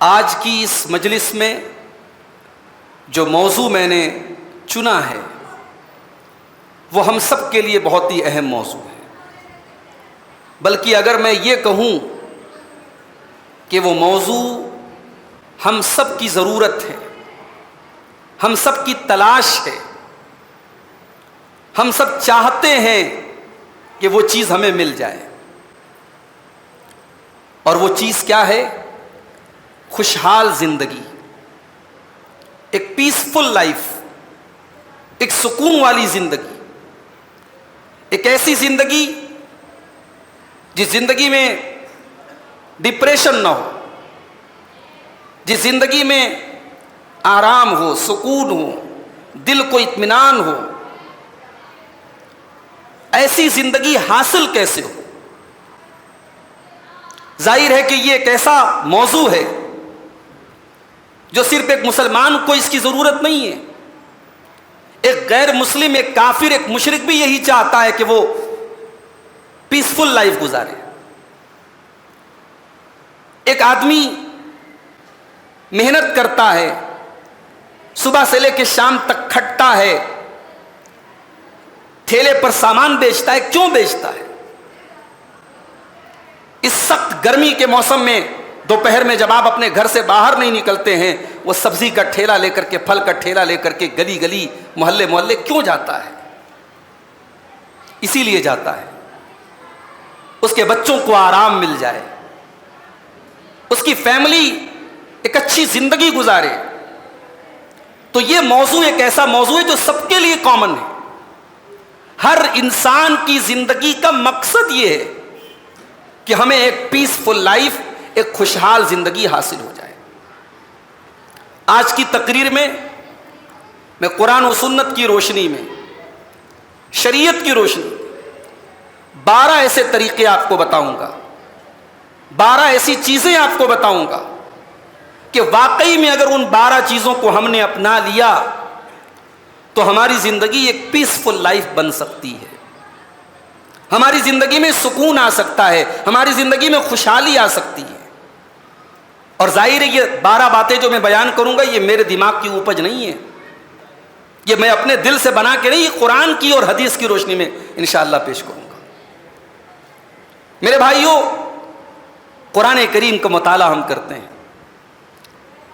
آج کی اس مجلس میں جو موضوع میں نے چنا ہے وہ ہم سب کے لیے بہت ہی اہم موضوع ہے، بلکہ اگر میں یہ کہوں کہ وہ موضوع ہم سب کی ضرورت ہے، ہم سب کی تلاش ہے، ہم سب چاہتے ہیں کہ وہ چیز ہمیں مل جائے، اور وہ چیز کیا ہے؟ خوشحال زندگی، ایک پیسفل لائف، ایک سکون والی زندگی، ایک ایسی زندگی جس زندگی میں ڈپریشن نہ ہو، جس زندگی میں آرام ہو، سکون ہو، دل کو اطمینان ہو۔ ایسی زندگی حاصل کیسے ہو؟ ظاہر ہے کہ یہ ایک ایسا موضوع ہے جو صرف ایک مسلمان کو اس کی ضرورت نہیں ہے، ایک غیر مسلم، ایک کافر، ایک مشرک بھی یہی چاہتا ہے کہ وہ پیسفل لائف گزارے۔ ایک آدمی محنت کرتا ہے، صبح سے لے کے شام تک کھٹتا ہے، ٹھیلے پر سامان بیچتا ہے۔ کیوں بیچتا ہے؟ اس سخت گرمی کے موسم میں دوپہر میں جب آپ اپنے گھر سے باہر نہیں نکلتے ہیں، وہ سبزی کا ٹھیلا لے کر کے، پھل کا ٹھیلا لے کر کے گلی گلی، محلے محلے کیوں جاتا ہے؟ اسی لیے جاتا ہے اس کے بچوں کو آرام مل جائے، اس کی فیملی ایک اچھی زندگی گزارے۔ تو یہ موضوع ایک ایسا موضوع ہے جو سب کے لیے کامن ہے۔ ہر انسان کی زندگی کا مقصد یہ ہے کہ ہمیں ایک پیسفل لائف، ایک خوشحال زندگی حاصل ہو جائے۔ آج کی تقریر میں میں قرآن و سنت کی روشنی میں، شریعت کی روشنی میں 12 ایسے طریقے آپ کو بتاؤں گا، 12 ایسی چیزیں آپ کو بتاؤں گا کہ واقعی میں اگر ان 12 چیزوں کو ہم نے اپنا لیا تو ہماری زندگی ایک پیسفل لائف بن سکتی ہے، ہماری زندگی میں سکون آ سکتا ہے، ہماری زندگی میں خوشحالی آ سکتی ہے۔ اور ظاہر ہے یہ 12 باتیں جو میں بیان کروں گا یہ میرے دماغ کی اپج نہیں ہے، یہ میں اپنے دل سے بنا کے نہیں، یہ قرآن کی اور حدیث کی روشنی میں انشاءاللہ پیش کروں گا۔ میرے بھائیوں، قرآن کریم کا مطالعہ ہم کرتے ہیں،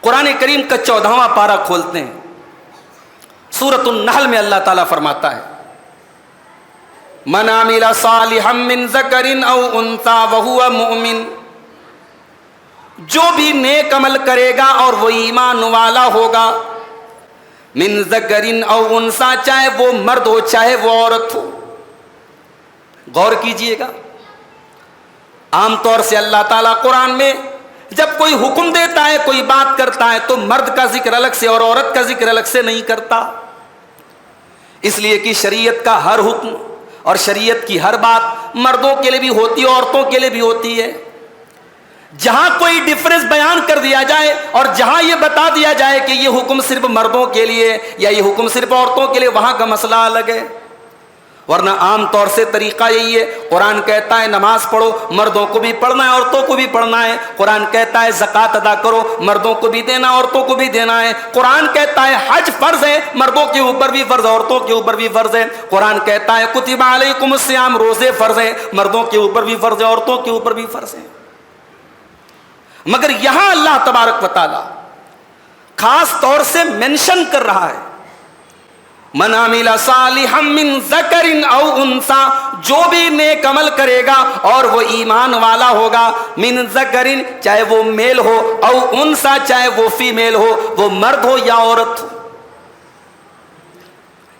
قرآن کریم کا 14واں پارہ کھولتے ہیں، سورۃ النحل میں اللہ تعالیٰ فرماتا ہے من عمل صالحا من ذکر او انثی وہو مؤمن، جو بھی نیک عمل کرے گا اور وہ ایمان والا ہوگا، من ذکر او انثی، چاہے وہ مرد ہو چاہے وہ عورت ہو۔ غور کیجئے گا، عام طور سے اللہ تعالیٰ قرآن میں جب کوئی حکم دیتا ہے، کوئی بات کرتا ہے، تو مرد کا ذکر الگ سے اور عورت کا ذکر الگ سے نہیں کرتا، اس لیے کہ شریعت کا ہر حکم اور شریعت کی ہر بات مردوں کے لیے بھی ہوتی ہے، عورتوں کے لیے بھی ہوتی ہے۔ جہاں کوئی ڈفرنس بیان کر دیا جائے اور جہاں یہ بتا دیا جائے کہ یہ حکم صرف مردوں کے لیے یا یہ حکم صرف عورتوں کے لیے، وہاں کا مسئلہ الگ ہے۔ ورنہ عام طور سے طریقہ یہی ہے، قرآن کہتا ہے نماز پڑھو، مردوں کو بھی پڑھنا ہے عورتوں کو بھی پڑھنا ہے۔ قرآن کہتا ہے زکوٰۃ ادا کرو، مردوں کو بھی دینا عورتوں کو بھی دینا ہے۔ قرآن کہتا ہے حج فرض ہے، مردوں کے اوپر بھی فرض، عورتوں کے اوپر بھی فرض ہے۔ قرآن کہتا ہے کتب علیکم الصیام، روزے فرض ہیں، مردوں کے اوپر بھی فرض ہے، عورتوں کے اوپر بھی فرض ہے۔ مگر یہاں اللہ تبارک و تعالی خاص طور سے مینشن کر رہا ہے من عمل صالحا من ذکر او انثی، جو بھی نیک عمل کرے گا اور وہ ایمان والا ہوگا، من ذکر، چاہے وہ میل ہو، او انثی، چاہے وہ فیمیل ہو، وہ مرد ہو یا عورت ہو۔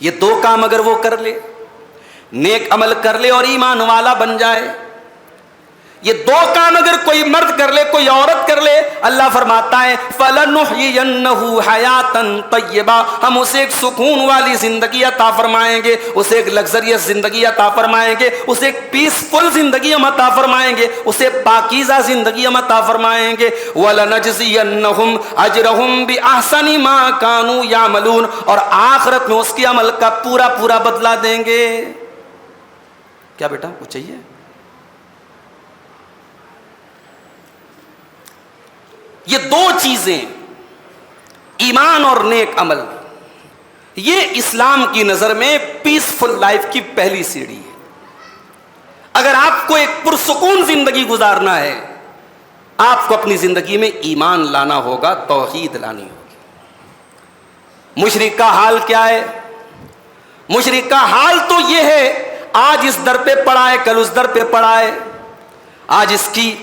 یہ 2 کام اگر وہ کر لے، نیک عمل کر لے اور ایمان والا بن جائے، یہ 2 کام اگر کوئی مرد کر لے، کوئی عورت کر لے، اللہ فرماتا ہے فَلَنُحْيِيَنَّهُ حَيَاةً طَيِّبَةً، ہم اسے ایک سکون والی زندگی عطا فرمائیں گے، اسے ایک لگزریس زندگی عطا فرمائیں گے، اسے ایک پیسفل زندگی ہم عطا فرمائیں گے، اسے پاکیزہ زندگی ہم عطا فرمائیں گے۔ وَلَنَجْزِيَنَّهُمْ أَجْرَهُمْ بِأَحْسَنِ مَا كَانُوا يَعْمَلُونَ، اور آخرت میں اس کے عمل کا پورا پورا بدلہ دیں گے۔ کیا بیٹا وہ چاہیے؟ یہ دو چیزیں، ایمان اور نیک عمل، یہ اسلام کی نظر میں پیسفل لائف کی پہلی سیڑھی ہے۔ اگر آپ کو ایک پرسکون زندگی گزارنا ہے، آپ کو اپنی زندگی میں ایمان لانا ہوگا، توحید لانی ہوگی۔ مشرک کا حال کیا ہے؟ مشرک کا حال تو یہ ہے، آج اس در پہ پڑا ہے، کل اس در پہ پڑا ہے، آج اس کی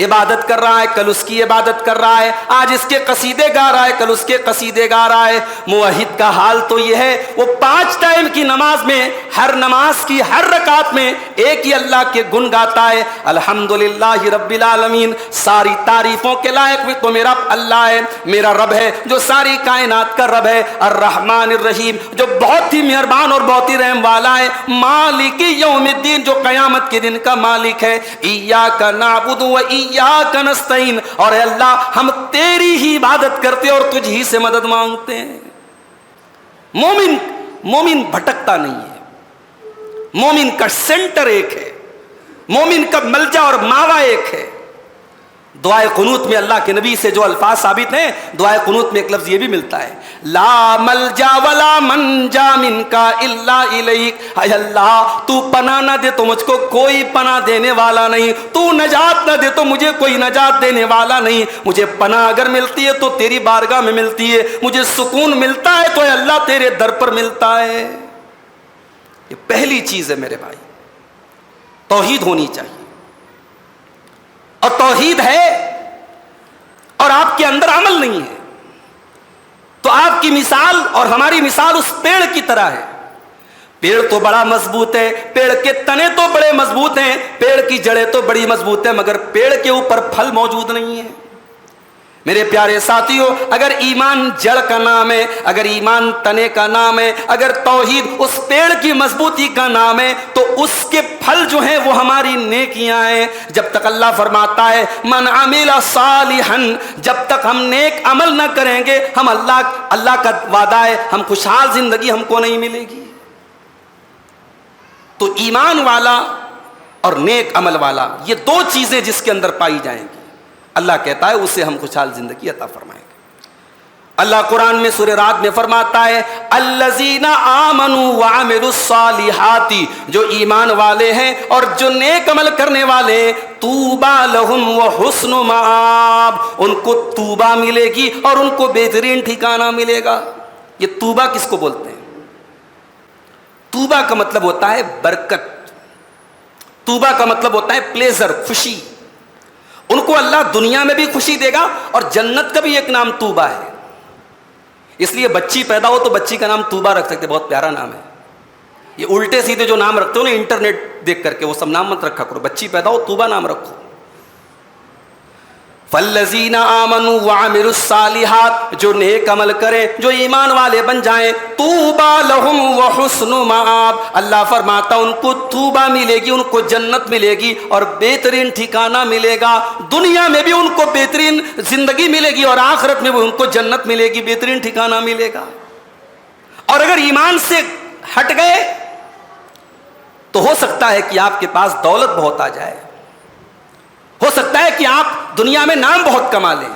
عبادت کر رہا ہے، کل اس کی عبادت کر رہا ہے، آج اس کے قصیدے گا رہا ہے، کل اس کے قصیدے گا رہا ہے۔ موحد کا حال تو یہ ہے، وہ 5 ٹائم کی نماز میں، ہر نماز کی ہر رکعت میں ایک ہی اللہ کے گن گاتا ہے، الحمدللہ رب العالمین، ساری تعریفوں کے لائق بھی تو میرا اللہ ہے، میرا رب ہے جو ساری کائنات کا رب ہے، الرحمن الرحیم، جو بہت ہی مہربان اور بہت ہی رحم والا ہے، مالک یوم الدین، جو قیامت کے دن کا مالک ہے، ایاک نعبد و ایاک نستعین، اور اے اللہ ہم تیری ہی عبادت کرتے اور تجھ ہی سے مدد مانگتے ہیں۔ مومن بھٹکتا نہیں ہے، مومن کا سینٹر ایک ہے، مومن کا ملجا اور ماوا ایک ہے۔ دعائے قنوت میں اللہ کے نبی سے جو الفاظ ثابت ہیں، دعائے قنوت میں ایک لفظ یہ بھی ملتا ہے، لا ملجا ولا منجا منک الا الیک، اے اللہ تو پناہ نہ دے تو مجھ کو کوئی پناہ دینے والا نہیں، تو نجات نہ دے تو مجھے کوئی نجات دینے والا نہیں، مجھے پناہ اگر ملتی ہے تو تیری بارگاہ میں ملتی ہے، مجھے سکون ملتا ہے تو اے اللہ تیرے در پر ملتا ہے۔ یہ پہلی چیز ہے میرے بھائی، توحید ہونی چاہیے، اور توحید ہے اور آپ کے اندر عمل نہیں ہے تو آپ کی مثال اور ہماری مثال اس پیڑ کی طرح ہے۔ پیڑ تو بڑا مضبوط ہے، پیڑ کے تنے تو بڑے مضبوط ہیں، پیڑ کی جڑیں تو بڑی مضبوط ہیں، مگر پیڑ کے اوپر پھل موجود نہیں ہے۔ میرے پیارے ساتھیوں، اگر ایمان جڑ کا نام ہے، اگر ایمان تنے کا نام ہے، اگر توحید اس پیڑ کی مضبوطی کا نام ہے، تو اس کے پھل جو ہیں وہ ہماری نیکیاں ہیں۔ جب تک اللہ فرماتا ہے من عمل صالحا، جب تک ہم نیک عمل نہ کریں گے، ہم اللہ کا وعدہ ہے ہم خوشحال زندگی ہم کو نہیں ملے گی۔ تو ایمان والا اور نیک عمل والا، یہ دو چیزیں جس کے اندر پائی جائیں گی، اللہ کہتا ہے اسے ہم خوشحال زندگی عطا فرمائیں گے۔ اللہ قرآن میں سورہ رعد میں فرماتا ہے الذین آمنوا وعملوا الصالحات، جو ایمان والے ہیں اور جو نیک عمل کرنے والے ہیں، طوبی لہم وحسن مآب، ان کو توبہ ملے گی اور ان کو بہترین ٹھکانہ ملے گا۔ یہ توبہ کس کو بولتے ہیں؟ توبہ کا مطلب ہوتا ہے برکت، توبہ کا مطلب ہوتا ہے پلیزر، خوشی۔ ان کو اللہ دنیا میں بھی خوشی دے گا، اور جنت کا بھی ایک نام توبہ ہے۔ اس لیے بچی پیدا ہو تو بچی کا نام توبہ رکھ سکتے، بہت پیارا نام ہے۔ یہ الٹے سیدھے جو نام رکھتے ہو نا انٹرنیٹ دیکھ کر کے، وہ سب نام مت رکھا کرو، بچی پیدا ہو توبہ نام رکھو۔ فالذین آمنوا وعملوا الصالحات، جو نیک عمل کریں، جو ایمان والے بن جائیں، طوبی لہم وحسن مآب، اللہ فرماتا ان کو توبہ ملے گی، ان کو جنت ملے گی اور بہترین ٹھکانہ ملے گا۔ دنیا میں بھی ان کو بہترین زندگی ملے گی اور آخرت میں بھی ان کو جنت ملے گی، بہترین ٹھکانہ ملے گا۔ اور اگر ایمان سے ہٹ گئے تو ہو سکتا ہے کہ آپ کے پاس دولت بہت آ جائے، ہو سکتا ہے کہ آپ دنیا میں نام بہت کما لیں،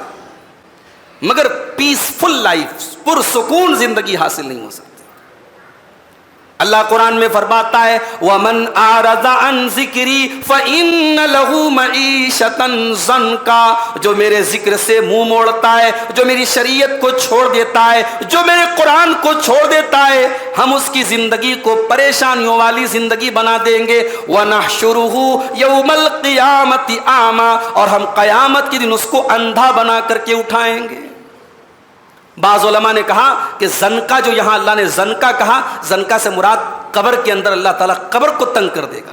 مگر پیسفل لائف، پرسکون زندگی حاصل نہیں ہو سکتی۔ اللہ قرآن میں فرماتا ہے وَمَنْ أَعْرَضَ عَنْ ذِكْرِي فَإِنَّ لَهُ مَعِيشَةً ضَنْكًا، جو میرے ذکر سے منہ موڑتا ہے، جو میری شریعت کو چھوڑ دیتا ہے، جو میرے قرآن کو چھوڑ دیتا ہے، ہم اس کی زندگی کو پریشانیوں والی زندگی بنا دیں گے۔ وَنَحْشُرُهُ يَوْمَ الْقِيَامَةِ أَعْمَىٰ، اور ہم قیامت کے دن اس کو اندھا بنا کر کے اٹھائیں گے۔ بعض علماء نے کہا کہ زنکا، جو یہاں اللہ نے زنکا کہا، زنکا سے مراد قبر کے اندر اللہ تعالیٰ قبر کو تنگ کر دے گا۔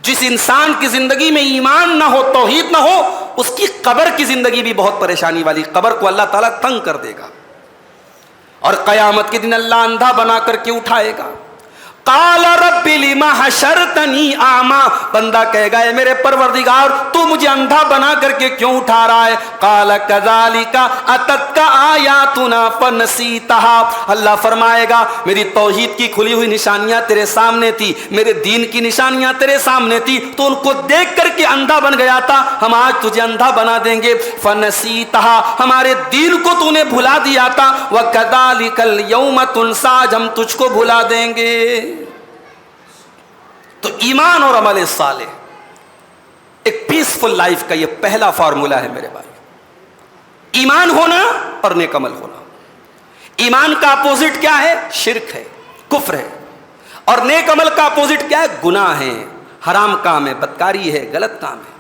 جس انسان کی زندگی میں ایمان نہ ہو، توحید نہ ہو، اس کی قبر کی زندگی بھی بہت پریشانی والی، قبر کو اللہ تعالیٰ تنگ کر دے گا، اور قیامت کے دن اللہ اندھا بنا کر کے اٹھائے گا۔ قال رب لما حشرتنی اعمی، بندہ کہے گا اے میرے پروردگار تو مجھے اندھا بنا کر کے کیوں اٹھا رہا ہے؟ قال کذالک اتتک آیاتنا فنسیتها، اللہ فرمائے گا میری توحید کی کھلی ہوئی نشانیاں تیرے سامنے تھی، میرے دین کی نشانیاں تیرے سامنے تھی، تو ان کو دیکھ کر کے اندھا بن گیا تھا، ہم آج تجھے اندھا بنا دیں گے۔ فنسیتها، ہمارے دین کو تو نے بھلا دیا تھا، وکذالک اليوم تنسی، ہم تجھ کو بھلا دیں گے۔ تو ایمان اور عمل صالح ایک پیسفل لائف کا یہ پہلا فارمولا ہے میرے بھائی، ایمان ہونا اور نیک عمل ہونا۔ ایمان کا اپوزٹ کیا ہے؟ شرک ہے، کفر ہے، اور نیک عمل کا اپوزٹ کیا ہے؟ گناہ ہے، حرام کام ہے، بدکاری ہے، غلط کام ہے۔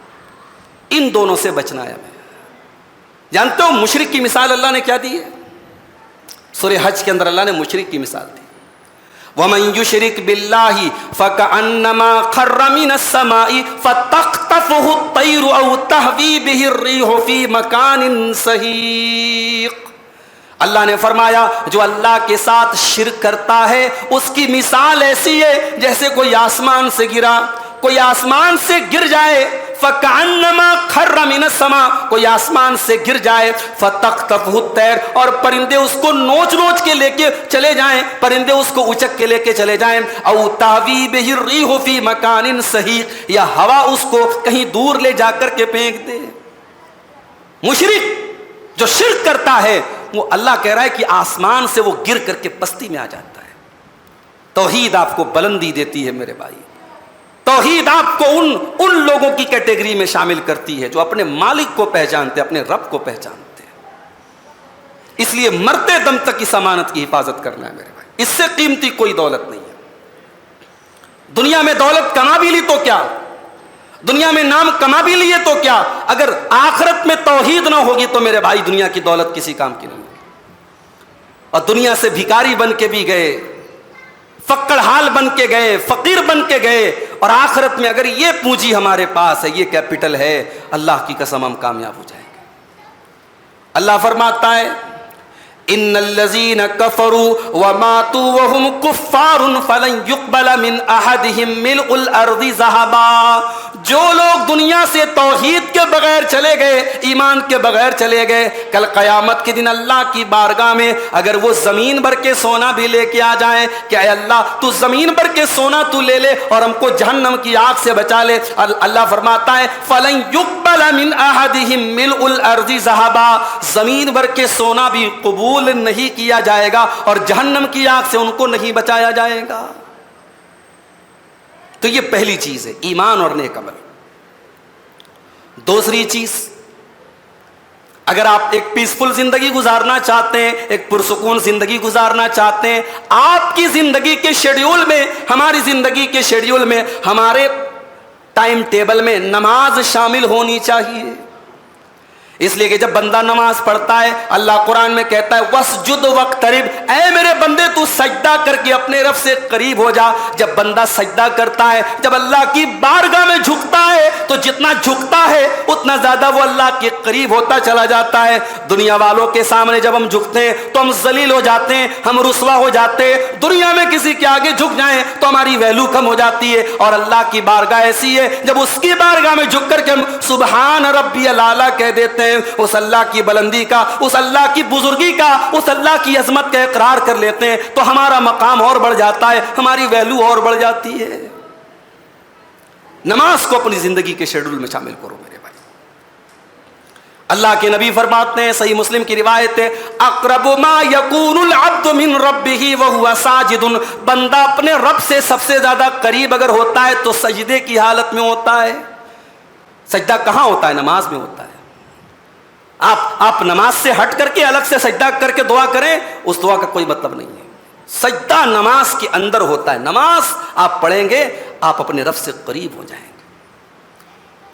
ان دونوں سے بچنا ہے ہمیں۔ جانتے ہو مشرک کی مثال اللہ نے کیا دی ہے؟ سورہ حج کے اندر اللہ نے مشرک کی مثال دی، وَمَن يُشْرِكْ بِاللَّهِ فَكَأَنَّمَا خَرَّ مِنَ السَّمَاءِ فَتَخْطَفُهُ الطَّيْرُ أَوْ تَهْوِي بِهِ الرِّيحُ فِي مَكَانٍ سَحِيقٍ۔ اللہ نے فرمایا جو اللہ کے ساتھ شرک کرتا ہے اس کی مثال ایسی ہے جیسے کوئی آسمان سے گرا، کوئی آسمان سے گر جائے، فَكَأَنَّمَا خَرَّ مِنَ السَّمَاءِ، کوئی آسمان سے گر جائے، فَتَخْطَفُهُ الطَّيْرُ، اور پرندے اس کو نوچ نوچ کے لے کے چلے جائیں، پرندے اس کو اچک کے لے کے چلے جائیں، أَوْ تَهْوِي بِهِ الرِّيحُ فِي مَكَانٍ سَحِيقٍ، یا ہوا اس کو کہیں دور لے جا کر کے پھینک دے۔ مشرک جو شرک کرتا ہے وہ اللہ کہہ رہا ہے کہ آسمان سے وہ گر کر کے پستی میں آ جاتا ہے۔ توحید آپ کو بلندی دیتی ہے میرے بھائی، توحید آپ کو ان لوگوں کی کیٹیگری میں شامل کرتی ہے جو اپنے مالک کو پہچانتے، اپنے رب کو پہچانتے ہیں۔ اس لیے مرتے دم تک اس امانت کی حفاظت کرنا ہے میرے بھائی، اس سے قیمتی کوئی دولت نہیں ہے۔ دنیا میں دولت کما بھی لی تو کیا، دنیا میں نام کما بھی لیے تو کیا، اگر آخرت میں توحید نہ ہوگی تو میرے بھائی دنیا کی دولت کسی کام کی نہیں ہوگی۔ اور دنیا سے بھکاری بن کے بھی گئے، فقر حال بن کے گئے، فقیر بن کے گئے، اور آخرت میں اگر یہ پونجی ہمارے پاس ہے، یہ کیپٹل ہے، اللہ کی قسم ہم کامیاب ہو جائیں گے۔ اللہ فرماتا ہے ان الذين كفروا وماتوا وهم كفار فلن يقبل من احدهم ملء الارض ذهبا، جو لوگ دنیا سے توحید کے بغیر چلے گئے، ایمان کے بغیر چلے گئے، کل قیامت کے دن اللہ کی بارگاہ میں اگر وہ زمین بھر کے سونا بھی لے کے آ جائیں کہ اے اللہ تو زمین بھر کے سونا تو لے لے اور ہم کو جہنم کی آگ سے بچا لے، اللہ فرماتا ہے فلن يقبل من احدهم ملء الارض ذهبا، زمین بھر کے سونا بھی قبول نہیں کیا جائے گا اور جہنم کی آگ سے ان کو نہیں بچایا جائے گا۔ تو یہ پہلی چیز ہے، ایمان اور نیک عمل۔ دوسری چیز، اگر آپ ایک پیسفل زندگی گزارنا چاہتے ہیں، ایک پرسکون زندگی گزارنا چاہتے ہیں، آپ کی زندگی کے شیڈیول میں، ہماری زندگی کے شیڈیول میں، ہمارے ٹائم ٹیبل میں نماز شامل ہونی چاہیے۔ اس لیے کہ جب بندہ نماز پڑھتا ہے اللہ قرآن میں کہتا ہے وَاسْجُدْ وَاقْتَرِبْ، اے میرے بندے تو سجدہ کر کے اپنے رب سے قریب ہو جا۔ جب بندہ سجدہ کرتا ہے، جب اللہ کی بارگاہ میں جھکتا ہے تو جتنا جھکتا ہے اتنا زیادہ وہ اللہ کے قریب ہوتا چلا جاتا ہے۔ دنیا والوں کے سامنے جب ہم جھکتے ہیں تو ہم ذلیل ہو جاتے ہیں، ہم رسوا ہو جاتے ہیں، دنیا میں کسی کے آگے جھک جائیں تو ہماری ویلو کم ہو جاتی ہے، اور اللہ کی بارگاہ ایسی ہے جب اس کی بارگاہ میں جھک کر کے ہم سبحان ربی الاعلیٰ کہہ دیتے ہیں، اس اللہ کی بلندی کا، اس اللہ کی بزرگی کا، اس اللہ کی عظمت کا اقرار کر لیتے ہیں تو ہمارا مقام اور بڑھ جاتا ہے، ہماری ویلو اور بڑھ جاتی ہے۔ نماز کو اپنی زندگی کے شیڈول میں شامل کرو میرے بھائی۔ اللہ کے نبی فرماتے ہیں، صحیح مسلم کی روایت ہے، اقرب ما یکون العبد من ربہ وہو ساجد، بندہ اپنے رب سے سب سے زیادہ قریب اگر ہوتا ہے تو سجدے کی حالت میں ہوتا ہے۔ سجدہ کہاں ہوتا ہے؟ نماز میں ہوتا ہے۔ آپ نماز سے ہٹ کر کے الگ سے سجدہ کر کے دعا کریں، اس دعا کا کوئی مطلب نہیں ہے۔ سجدہ نماز کے اندر ہوتا ہے، نماز آپ پڑھیں گے آپ اپنے رب سے قریب ہو جائیں گے۔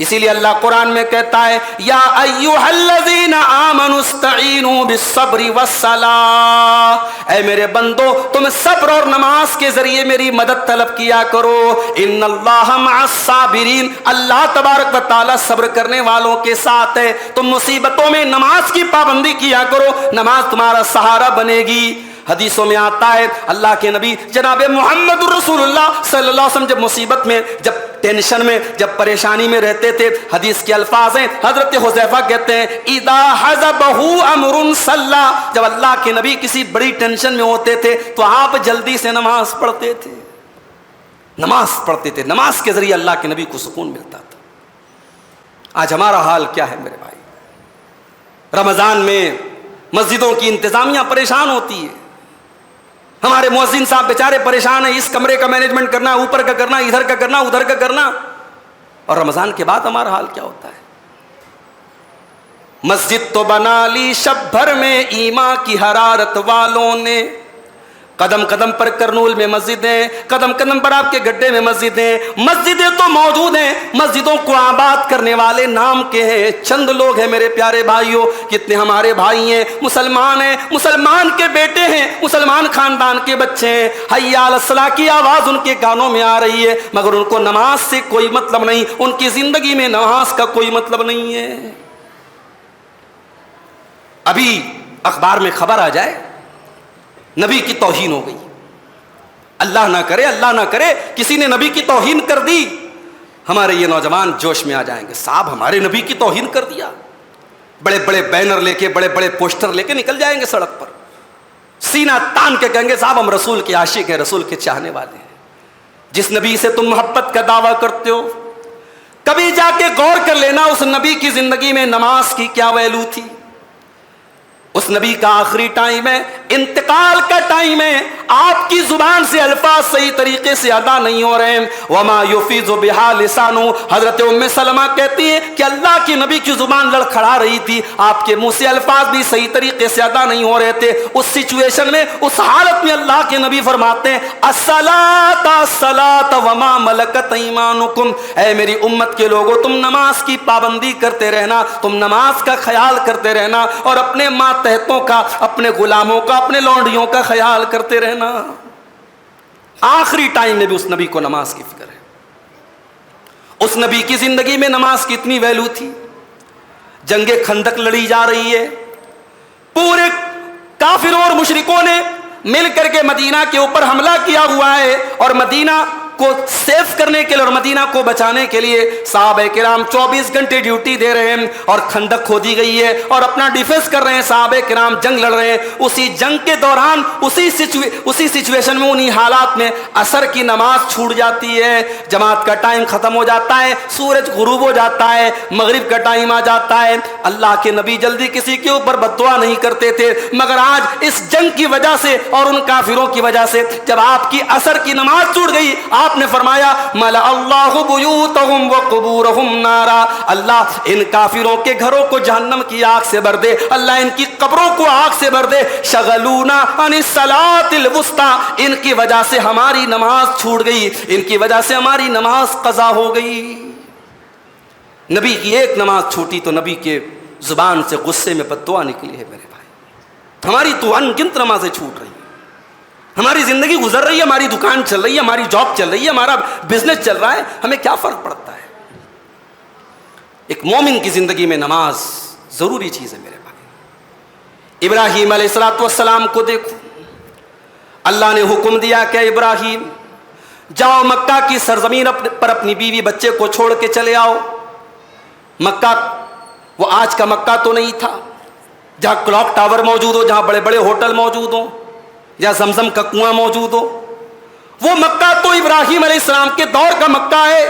اسی لیے اللہ قرآن میں کہتا ہے یا ایھا الذین آمنوا استعینوا بالصبر والصلاۃ، اے میرے بندو تم صبر اور نماز کے ذریعے میری مدد طلب کیا کرو۔ ان اللہ مع الصابرین، اللہ تبارک و تعالی صبر کرنے والوں کے ساتھ ہے۔ تم مصیبتوں میں نماز کی پابندی کیا کرو، نماز تمہارا سہارا بنے گی۔ حدیثوں میں آتا ہے اللہ کے نبی جناب محمد رسول اللہ صلی اللہ علیہ وسلم جب مصیبت میں، جب ٹینشن میں، جب پریشانی میں رہتے تھے، حدیث کے الفاظ ہیں، حضرت حذیفہ کہتے ہیں اذا حزبہ امر صلی، جب اللہ کے نبی کسی بڑی ٹینشن میں ہوتے تھے تو آپ جلدی سے نماز پڑھتے تھے، نماز پڑھتے تھے، نماز کے ذریعے اللہ کے نبی کو سکون ملتا تھا۔ آج ہمارا حال کیا ہے میرے بھائی؟ رمضان میں مسجدوں کی انتظامیہ پریشان ہوتی ہے، ہمارے مؤذن صاحب بیچارے پریشان ہیں، اس کمرے کا مینجمنٹ کرنا، اوپر کا کرنا، ادھر کا کرنا، ادھر کا کرنا، اور رمضان کے بعد ہمارا حال کیا ہوتا ہے؟ مسجد تو بنا لی شب بھر میں ایمان کی حرارت والوں نے، قدم قدم پر کرنول میں مسجدیں، قدم قدم پر آپ کے گڈھے میں مسجدیں، مسجدیں تو موجود ہیں، مسجدوں کو آباد کرنے والے نام کے ہیں چند لوگ ہیں میرے پیارے بھائیوں۔ کتنے ہمارے بھائی ہیں، مسلمان کے بیٹے ہیں، مسلمان خاندان کے بچے ہیں، حی علی الصلاۃ کی آواز ان کے کانوں میں آ رہی ہے، مگر ان کو نماز سے کوئی مطلب نہیں، ان کی زندگی میں نماز کا کوئی مطلب نہیں ہے۔ ابھی اخبار میں خبر آ جائے نبی کی توہین ہو گئی، اللہ نہ کرے کسی نے نبی کی توہین کر دی، ہمارے یہ نوجوان جوش میں آ جائیں گے، صاحب ہمارے نبی کی توہین کر دیا، بڑے بڑے بینر لے کے، بڑے بڑے پوسٹر لے کے نکل جائیں گے سڑک پر، سینہ تان کے کہیں گے صاحب ہم رسول کے عاشق ہیں، رسول کے چاہنے والے ہیں۔ جس نبی سے تم محبت کا دعویٰ کرتے ہو، کبھی جا کے غور کر لینا اس نبی کی زندگی میں نماز کی کیا ویلو تھی۔ اس نبی کا آخری ٹائم ہے، انتقال کا ٹائم ہے، آپ کی زبان سے الفاظ صحیح طریقے سے ادا نہیں ہو رہے ہیں، وما یفیض بہا لسانہ، حضرت ام سلمہ کہتی ہے کہ اللہ کے نبی کی زبان لڑکھڑا رہی تھی، آپ کے منہ سے الفاظ بھی صحیح طریقے سے ادا نہیں ہو رہے تھے۔ اس سچویشن میں، اس حالت میں اللہ کے نبی فرماتے ہیں الصلاۃ الصلاۃ وما ملکت ایمانکم، اے میری امت کے لوگوں تم نماز کی پابندی کرتے رہنا، تم نماز کا خیال کرتے رہنا، اور اپنے ماتحتوں کا، اپنے غلاموں کا، اپنے لونڈیوں کا خیال کرتے رہنا۔ آخری ٹائم میں بھی اس نبی کو نماز کی فکر ہے۔ اس نبی کی زندگی میں نماز کی اتنی ویلو تھی، جنگ خندق لڑی جا رہی ہے، پورے کافروں اور مشرکوں نے مل کر کے مدینہ کے اوپر حملہ کیا ہوا ہے، اور مدینہ کو سیف کرنے کے لیے اور مدینہ کو بچانے کے لیے صحابہ کرام 24 گھنٹے ڈیوٹی دے رہے ہیں، اور خندق کھودی گئی ہے اور اپنا ڈیفنس کر رہے ہیں، صحابہ کرام جنگ لڑ رہے ہیں۔ اسی جنگ کے دوران، اسی سچویشن میں، انہی حالات میں عصر کی نماز چھوٹ جاتی ہے، جماعت کا ٹائم ختم ہو جاتا ہے، سورج غروب ہو جاتا ہے، مغرب کا ٹائم آ جاتا ہے۔ اللہ کے نبی جلدی کسی کے اوپر بد دعا نہیں کرتے تھے، مگر آج اس جنگ کی وجہ سے اور ان کافروں کی وجہ سے جب آپ کی عصر کی نماز چھوٹ گئی، آپ نے فرمایا ملا اللہ بیوتہم وقبورہم نارا، اللہ ان کافروں کے گھروں کو جہنم کی آگ سے بھر دے، اللہ ان کی قبروں کو آگ سے بھر دے، شغلونا عن الصلاۃ الوسطی، ان کی وجہ سے ہماری نماز چھوٹ گئی، ان کی وجہ سے ہماری نماز قضا ہو گئی۔ نبی کی ایک نماز چھوٹی تو نبی کے زبان سے غصے میں بد دعا نکلی ہے میرے بھائی۔ ہماری تو ان گنت نمازیں چھوٹ رہی ہیں، ہماری زندگی گزر رہی ہے، ہماری دکان چل رہی ہے، ہماری جاب چل رہی ہے، ہمارا بزنس چل رہا ہے، ہمیں کیا فرق پڑتا ہے؟ ایک مومن کی زندگی میں نماز ضروری چیز ہے میرے بھائی۔ ابراہیم علیہ الصلوۃ والسلام کو دیکھو، اللہ نے حکم دیا کہ ابراہیم جاؤ مکہ کی سرزمین پر اپنی بیوی بچے کو چھوڑ کے چلے آؤ۔ مکہ وہ آج کا مکہ تو نہیں تھا جہاں کلاک ٹاور موجود ہو، جہاں بڑے بڑے ہوٹل موجود ہوں، یا زمزم کا کنواں موجود ہو۔ وہ مکہ تو ابراہیم علیہ السلام کے دور کا مکہ ہے،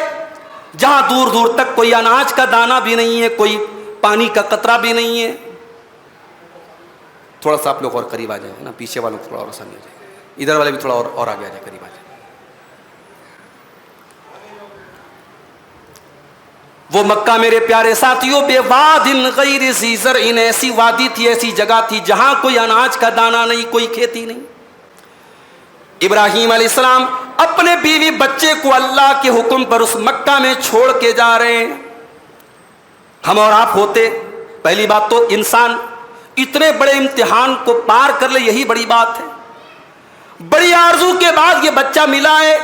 جہاں دور دور تک کوئی اناج کا دانہ بھی نہیں ہے، کوئی پانی کا قطرہ بھی نہیں ہے۔ تھوڑا سا آپ لوگ اور قریب آ جائیں نا، پیچھے والوں کو تھوڑا اور آسانی ہو جائے، ادھر والے بھی تھوڑا اور آگے آ جائے، قریب آ جائے۔ وہ مکہ میرے پیارے ساتھیوں بے واد غیر ذی زرع، ایسی وادی تھی، ایسی جگہ تھی جہاں کوئی اناج کا دانہ نہیں، کوئی کھیتی نہیں۔ ابراہیم علیہ السلام اپنے بیوی بچے کو اللہ کے حکم پر اس مکہ میں چھوڑ کے جا رہے ہیں۔ ہم اور آپ ہوتے، پہلی بات تو انسان اتنے بڑے امتحان کو پار کر لے، یہی بڑی بات ہے۔ بڑی آرزو کے بعد یہ بچہ ملا ہے،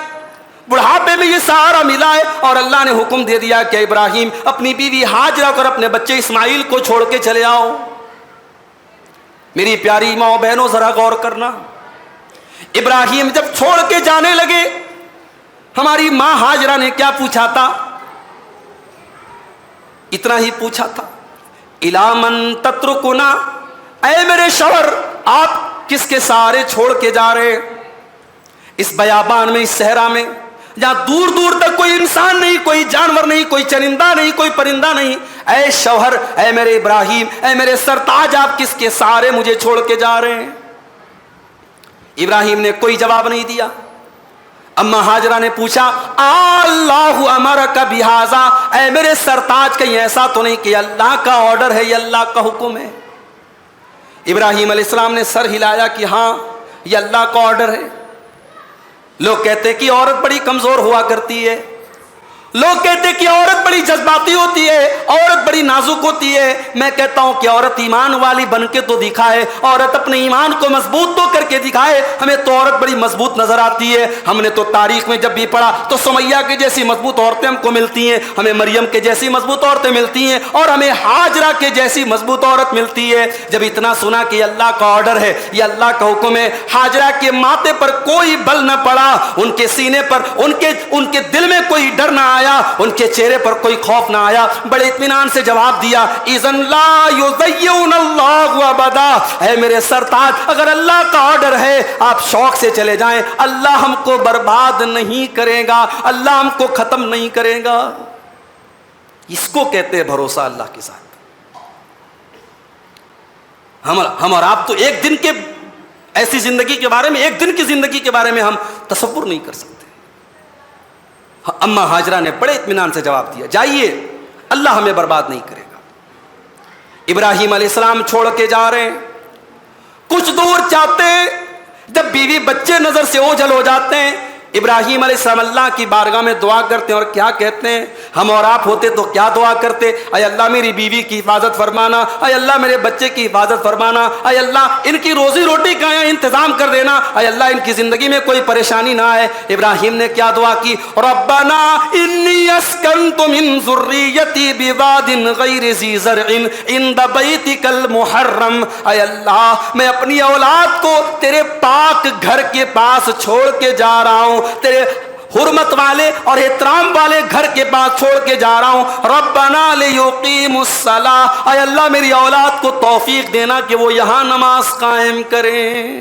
بڑھاپے میں یہ سہارا ملا ہے، اور اللہ نے حکم دے دیا کہ ابراہیم اپنی بیوی ہاجرہ اور اپنے بچے اسماعیل کو چھوڑ کے چلے آؤ۔ میری پیاری ماں بہنوں ذرا غور کرنا، ابراہیم جب چھوڑ کے جانے لگے، ہماری ماں ہاجرہ نے کیا پوچھا تھا؟ اتنا ہی پوچھا تھا، اِلیٰ مَن تَتْرُکُنَا، اے میرے شوہر آپ کس کے سہارے چھوڑ کے جا رہے؟ اس بیابان میں، اس صحرا میں، جہاں دور دور تک کوئی انسان نہیں، کوئی جانور نہیں، کوئی چرندہ نہیں، کوئی پرندہ نہیں، اے شوہر، اے میرے ابراہیم، اے میرے سرتاج، آپ کس کے سہارے مجھے چھوڑ کے جا رہے ہیں؟ ابراہیم نے کوئی جواب نہیں دیا۔ اما ہاجرہ نے پوچھا، اللہ امرک بہذا، اے میرے سرتاج کہیں ایسا تو نہیں کہ اللہ کا آرڈر ہے، یہ اللہ کا حکم ہے؟ ابراہیم علیہ السلام نے سر ہلایا کہ ہاں یہ اللہ کا آرڈر ہے۔ لوگ کہتے کہ عورت بڑی کمزور ہوا کرتی ہے، لوگ کہتے کہ عورت بڑی جذباتی ہوتی ہے، عورت بڑی نازک ہوتی ہے۔ میں کہتا ہوں کہ عورت ایمان والی بن کے تو دکھائے، عورت اپنے ایمان کو مضبوط تو کر کے دکھائے۔ ہمیں تو عورت بڑی مضبوط نظر آتی ہے، ہم نے تو تاریخ میں جب بھی پڑھا تو سمیہ کے جیسی مضبوط عورتیں ہم کو ملتی ہیں، ہمیں مریم کے جیسی مضبوط عورتیں ملتی ہیں، اور ہمیں ہاجرہ کے جیسی مضبوط عورت ملتی ہے۔ جب اتنا سنا کہ یہ اللہ کا آرڈر ہے، یہ اللہ کا حکم ہے، ہاجرہ کے ماتھے پر کوئی بل نہ پڑا، ان کے سینے پر، ان کے دل میں کوئی ڈر نہ آیا، ان کے چہرے پر کوئی خوف نہ آیا، بڑے اطمینان سے جواب دیا، اذن لا یضیعن اللہ ابدا، اے میرے سرتاج اگر اللہ کا آرڈر ہے آپ شوق سے چلے جائیں، اللہ ہم کو برباد نہیں کرے گا، اللہ ہم کو ختم نہیں کرے گا۔ اس کو کہتے ہیں بھروسہ اللہ کے ساتھ۔ ہم اور آپ تو ایک دن کے ایسی زندگی کے بارے میں، ایک دن کی زندگی کے بارے میں ہم تصور نہیں کر سکتے۔ اما ہاجرہ نے بڑے اطمینان سے جواب دیا، جائیے اللہ ہمیں برباد نہیں کرے گا۔ ابراہیم علیہ السلام چھوڑ کے جا رہے ہیں، کچھ دور جاتے جب بیوی بچے نظر سے اوجھل ہو جاتے ہیں، ابراہیم علیہ السلام اللہ کی بارگاہ میں دعا کرتے ہیں، اور کیا کہتے ہیں؟ ہم اور آپ ہوتے تو کیا دعا کرتے؟ اے اللہ میری بیوی کی حفاظت فرمانا، اے اللہ میرے بچے کی حفاظت فرمانا، اے اللہ ان کی روزی روٹی کا انتظام کر دینا، اے اللہ ان کی زندگی میں کوئی پریشانی نہ آئے۔ ابراہیم نے کیا دعا کی؟ ربنا انی اسکنت من ذریتی بواد غیر ذی زرع عند بیتک المحرم، اے اللہ میں اپنی اولاد کو تیرے پاک گھر کے پاس چھوڑ کے جا رہا ہوں، تیرے حرمت والے اور احترام والے گھر کے پاس چھوڑ کے جا رہا ہوں۔ ربنا لیقیموا الصلاۃ، اے اللہ میری اولاد کو توفیق دینا کہ وہ یہاں نماز قائم کریں۔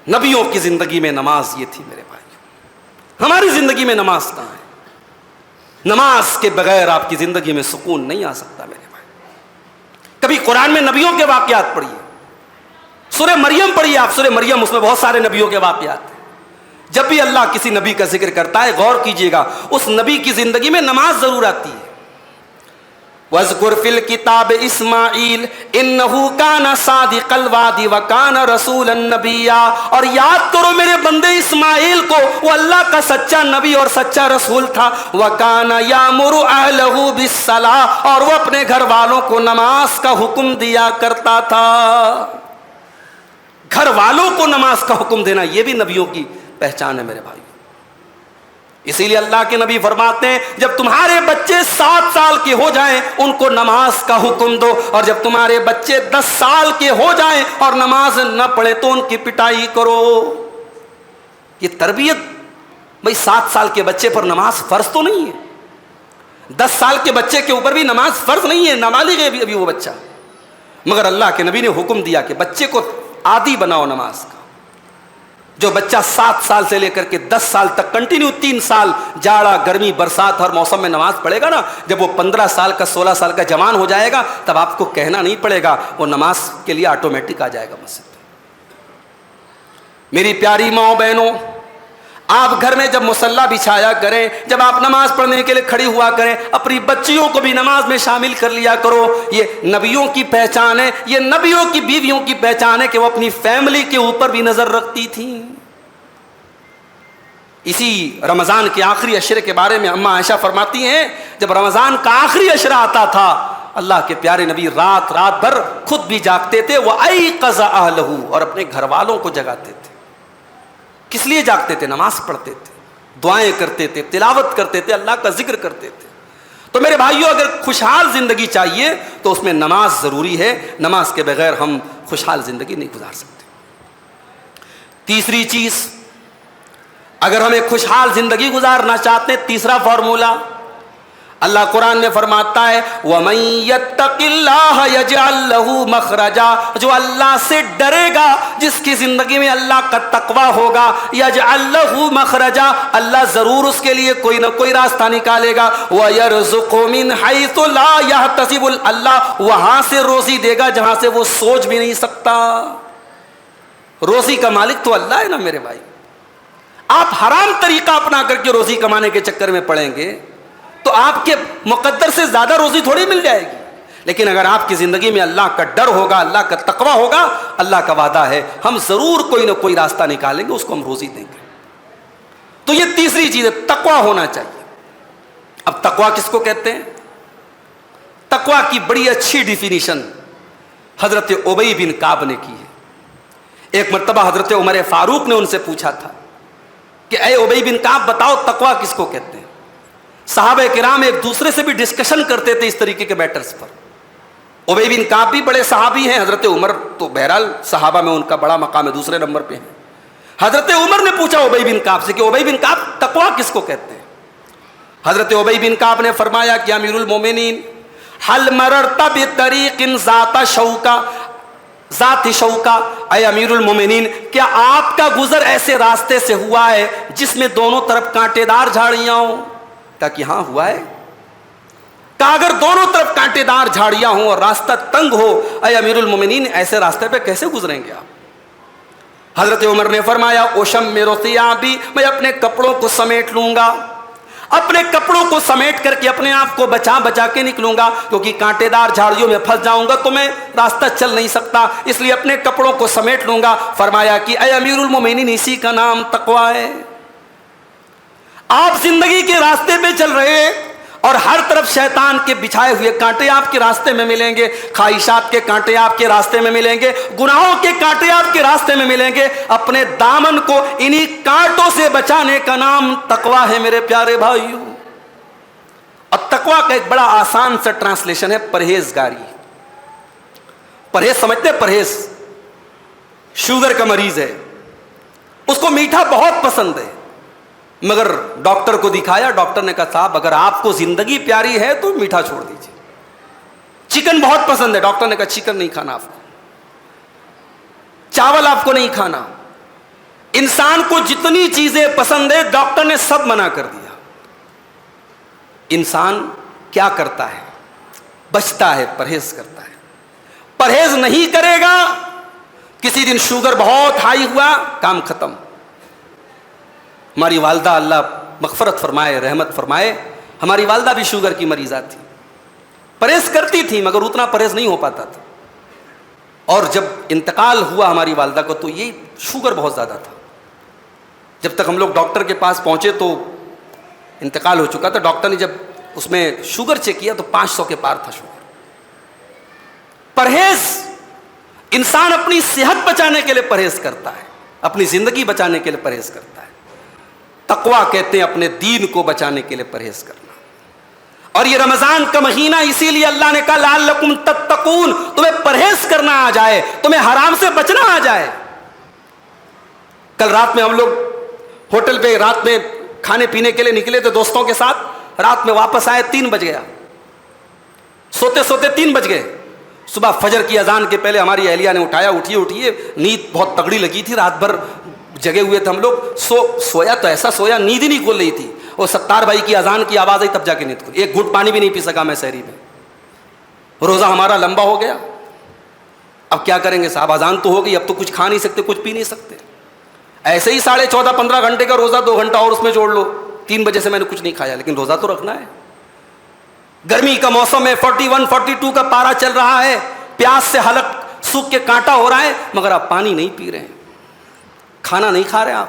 نبیوں کی زندگی میں نماز یہ تھی میرے بھائی، ہماری زندگی میں نماز کہاں ہے؟ نماز کے بغیر آپ کی زندگی میں سکون نہیں آ سکتا میرے بھائی۔ کبھی قرآن میں نبیوں کے واقعات پڑھیے، سورہ مریم پڑھیے آپ، سورہ مریم، اس میں بہت سارے نبیوں کے واقعات ہیں۔ جب بھی اللہ کسی نبی کا ذکر کرتا ہے غور کیجئے گا اس نبی کی زندگی میں نماز ضرور آتی ہے۔ وَاذْكُرْ فِي الْكِتَابِ إِسْمَاعِيلَ إِنَّهُ كَانَ صَادِقَ الْوَعْدِ وَكَانَ رَسُولًا نَبِيًّا، اور یاد کرو میرے بندے اسماعیل کو، وہ اللہ کا سچا نبی اور سچا رسول تھا۔ وَكَانَ يَأْمُرُ أَهْلَهُ بِالصَّلَاةِ، اور وہ اپنے گھر والوں کو نماز کا حکم دیا کرتا تھا۔ گھر والوں کو نماز کا حکم دینا یہ بھی نبیوں کی پہچان ہے میرے بھائی۔ اسی لیے اللہ کے نبی فرماتے ہیں جب تمہارے بچے 7 سال کے ہو جائیں ان کو نماز کا حکم دو، اور جب تمہارے بچے 10 سال کے ہو جائیں اور نماز نہ پڑھے تو ان کی پٹائی کرو۔ یہ تربیت بھائی 7 سال کے بچے پر نماز فرض تو نہیں ہے، 10 سال کے بچے کے اوپر بھی نماز فرض نہیں ہے، نابالغ ہے ابھی وہ بچہ، مگر اللہ کے نبی نے حکم دیا کہ بچے کو عادی بناؤ نماز کا۔ جو بچہ 7 سال سے لے کر کے 10 سال تک کنٹینیو 3 سال جاڑا گرمی برسات ہر موسم میں نماز پڑھے گا نا، جب وہ 15 سال کا 16 سال کا جوان ہو جائے گا تب آپ کو کہنا نہیں پڑے گا، وہ نماز کے لیے آٹومیٹک آ جائے گا مسجد۔ میری پیاری ماں بہنوں، آپ گھر میں جب مصلی بچھایا کریں، جب آپ نماز پڑھنے کے لیے کھڑی ہوا کریں، اپنی بچیوں کو بھی نماز میں شامل کر لیا کرو۔ یہ نبیوں کی پہچان ہے، یہ نبیوں کی بیویوں کی پہچان ہے کہ وہ اپنی فیملی کے اوپر بھی نظر رکھتی تھیں۔ اسی رمضان کے آخری عشرے کے بارے میں اماں عائشہ فرماتی ہیں جب رمضان کا آخری عشرہ آتا تھا اللہ کے پیارے نبی رات بھر خود بھی جاگتے تھے، وَأَيْقَظَ أَهْلَهُ، اور اپنے گھر والوں کو جگاتے تھے۔ کس لیے جاگتے تھے؟ نماز پڑھتے تھے، دعائیں کرتے تھے، تلاوت کرتے تھے، اللہ کا ذکر کرتے تھے۔ تو میرے بھائیوں اگر خوشحال زندگی چاہیے تو اس میں نماز ضروری ہے، نماز کے بغیر ہم خوشحال زندگی نہیں گزار سکتے۔ تیسری چیز، اگر ہم ایک خوشحال زندگی گزارنا چاہتے ہیں، تیسرا فارمولا اللہ قرآن میں فرماتا ہے وَمَن يَتَّقِ اللَّهَ يَجْعَل لَّهُ مَخْرَجًا، جو اللہ سے ڈرے گا، جس کی زندگی میں اللہ کا تقوی ہوگا، يَجْعَل لَّهُ مَخْرَجًا، اللہ ضرور اس کے لیے کوئی نہ کوئی راستہ نکالے گا، وَيَرْزُقْهُ مِنْ حَيْثُ لَا يَحْتَسِبُ، اللہ وہاں سے روزی دے گا جہاں سے وہ سوچ بھی نہیں سکتا۔ روزی کا مالک تو اللہ ہے نا میرے بھائی۔ آپ حرام طریقہ اپنا کر کے روزی کمانے کے چکر میں پڑیں گے تو آپ کے مقدر سے زیادہ روزی تھوڑی مل جائے گی، لیکن اگر آپ کی زندگی میں اللہ کا ڈر ہوگا، اللہ کا تقوی ہوگا، اللہ کا وعدہ ہے ہم ضرور کوئی نہ کوئی راستہ نکالیں گے، اس کو ہم روزی دیں گے۔ تو یہ تیسری چیز ہے، تقوی ہونا چاہیے۔ اب تقوی کس کو کہتے ہیں؟ تقوی کی بڑی اچھی ڈیفینیشن حضرت ابی بن کعب نے کی ہے۔ ایک مرتبہ حضرت عمر فاروق نے ان سے پوچھا تھا کہ اے ابی بن کعب بتاؤ تقوی کس کو کہتے ہیں؟ صحابہ کرام ایک دوسرے سے بھی ڈسکشن کرتے تھے اس طریقے کے میٹرز پر۔ ابی بن کعب بھی بڑے صحابی ہیں، حضرت عمر تو بہرحال صحابہ میں ان کا بڑا مقام ہے، دوسرے نمبر پہ ہیں۔ حضرت عمر نے پوچھا ابی بن کعب سے کہ ابی بن کعب تقوی کس کو کہتے ہیں؟ حضرت ابی بن کعب نے فرمایا کہ امیر المومنین حل مررت بطریق ذات شوکا، اے امیر المومنین کیا آپ کا گزر ایسے راستے سے ہوا ہے جس میں دونوں طرف کانٹے دار جھاڑیاں ہوں؟ کہا کہ ہاں ہوا ہے۔ کہا اگر دونوں طرف کانٹے دار جھاڑیاں ہوں اور راستہ تنگ ہو، اے امیر المومنین ایسے راستے پہ کیسے گزریں گے آپ؟ حضرت عمر نے فرمایا اوشمر ثیابی، میں اپنے کپڑوں کو سمیٹ لوں گا، اپنے کپڑوں کو سمیٹ کر کے اپنے آپ کو بچا بچا کے نکلوں گا، کیونکہ کانٹے دار جھاڑیوں میں پھنس جاؤں گا تو میں راستہ چل نہیں سکتا، اس لیے اپنے کپڑوں کو سمیٹ لوں گا۔ فرمایا کہ اے امیر المومنین اسی کا نام تقوی ہے۔ آپ زندگی کے راستے پہ چل رہے ہیں اور ہر طرف شیطان کے بچھائے ہوئے کانٹے آپ کے راستے میں ملیں گے، خواہشات کے کانٹے آپ کے راستے میں ملیں گے، گناہوں کے کانٹے آپ کے راستے میں ملیں گے۔ اپنے دامن کو انہی کانٹوں سے بچانے کا نام تقوی ہے میرے پیارے بھائیوں۔ اور تقوی کا ایک بڑا آسان سا ٹرانسلیشن ہے پرہیزگاری۔ پرہیز سمجھتے ہیں؟ پرہیز، شوگر کا مریض ہے، اس کو میٹھا بہت پسند ہے، مگر ڈاکٹر کو دکھایا، ڈاکٹر نے کہا صاحب اگر آپ کو زندگی پیاری ہے تو میٹھا چھوڑ دیجیے۔ چکن بہت پسند ہے، ڈاکٹر نے کہا چکن نہیں کھانا آپ کو، چاول آپ کو نہیں کھانا۔ انسان کو جتنی چیزیں پسند ہے ڈاکٹر نے سب منع کر دیا۔ انسان کیا کرتا ہے؟ بچتا ہے، پرہیز کرتا ہے۔ پرہیز نہیں کرے گا، کسی دن شوگر بہت ہائی ہوا، کام ختم۔ ہماری والدہ اللہ مغفرت فرمائے، رحمت فرمائے، ہماری والدہ بھی شوگر کی مریضہ تھی، پرہیز کرتی تھی مگر اتنا پرہیز نہیں ہو پاتا تھا، اور جب انتقال ہوا ہماری والدہ کو تو یہ شوگر بہت زیادہ تھا۔ جب تک ہم لوگ ڈاکٹر کے پاس پہنچے تو انتقال ہو چکا تھا۔ ڈاکٹر نے جب اس میں شوگر چیک کیا تو 500 کے پار تھا شوگر۔ پرہیز، انسان اپنی صحت بچانے کے لیے پرہیز کرتا ہے، اپنی زندگی بچانے کے لیے پرہیز کرتا ہے۔ تقوی کہتے ہیں اپنے دین کو بچانے کے لیے پرہیز کرنا۔ اور یہ رمضان کا مہینہ اسی لیے اللہ نے کہا لعلکم تتقون، تمہیں پرہیز کرنا آ جائے، تمہیں حرام سے بچنا آ جائے۔ کل رات میں ہم لوگ ہوٹل پہ رات میں کھانے پینے کے لیے نکلے تھے دوستوں کے ساتھ، رات میں واپس آئے 3 بج گیا، سوتے سوتے 3 بج گئے۔ صبح فجر کی اذان کے پہلے ہماری اہلیہ نے اٹھایا، اٹھیے، نیند بہت تگڑی لگی تھی، رات بھر جگے ہوئے تھے ہم لوگ، سویا تو ایسا سویا نیند ہی نہیں کھول رہی تھی، اور ستار بھائی کی اذان کی آواز آئی تب جا کے نیند کھلی۔ ایک گھٹ پانی بھی نہیں پی سکا میں سحری میں، روزہ ہمارا لمبا ہو گیا۔ اب کیا کریں گے صاحب، اذان تو ہو گئی، اب تو کچھ کھا نہیں سکتے، کچھ پی نہیں سکتے، ایسے ہی 14.5-15 گھنٹے کا روزہ 2 گھنٹہ اور اس میں جوڑ لو، 3 بجے سے میں نے کچھ نہیں کھایا، لیکن روزہ تو رکھنا ہے۔ گرمی کا موسم ہے، 41-42 کا پارا چل رہا ہے، پیاس سے حلق سوکھ کے کانٹا ہو رہا ہے، مگر آپ پانی نہیں پی رہے ہیں، کھانا نہیں کھا رہے، آپ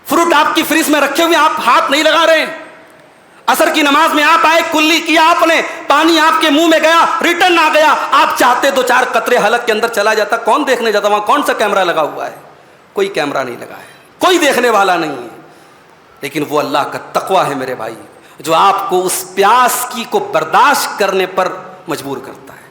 فروٹ آپ کی فریج میں رکھے ہوئے آپ ہاتھ نہیں لگا رہے ہیں، عصر کی نماز میں آپ آئے، کلی کیا آپ نے، پانی آپ کے منہ میں گیا، ریٹرن آ گیا، آپ چاہتے 2-4 قطرے حلق کے اندر چلا جاتا، کون دیکھنے جاتا؟ وہاں کون سا کیمرہ لگا ہوا ہے؟ کوئی کیمرہ نہیں لگا ہے، کوئی دیکھنے والا نہیں ہے، لیکن وہ اللہ کا تقوی ہے میرے بھائی، جو آپ کو اس پیاس کی کو برداشت کرنے پر مجبور کرتا ہے۔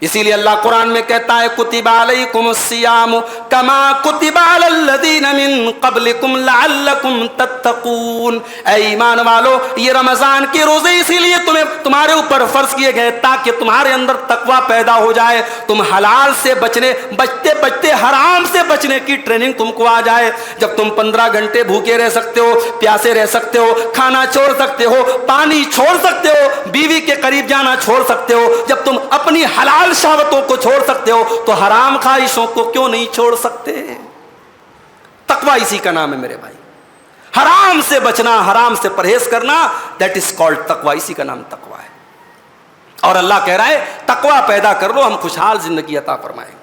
اسی لیے اللہ قرآن میں کہتا ہے کتب علیکم الصیام، کما کتب علی الذین من قبلکم لعلکم تتقون. اے ایمان والو یہ رمضان کے روزے اسی لیے تمہارے اوپر فرض کیے گئے تاکہ تمہارے اندر تقوی پیدا ہو جائے, تم حلال سے بچتے بچتے حرام سے بچنے کی ٹریننگ تم کو آ جائے. جب تم 15 گھنٹے بھوکے رہ سکتے ہو, پیاسے رہ سکتے ہو, کھانا چھوڑ سکتے ہو, پانی چھوڑ سکتے ہو, بیوی کے قریب جانا چھوڑ سکتے ہو, جب تم اپنی حلال شہوتوں کو چھوڑ سکتے ہو تو حرام خواہشوں کو کیوں نہیں چھوڑ سکتے؟ تقوی اسی کا نام ہے میرے بھائی. حرام سے بچنا, حرام سے پرہیز کرنا, دیٹ از کالڈ تقوی. اسی کا نام تقوی ہے. اور اللہ کہہ رہا ہے تقوی پیدا کر لو, ہم خوشحال زندگی عطا فرمائیں گے.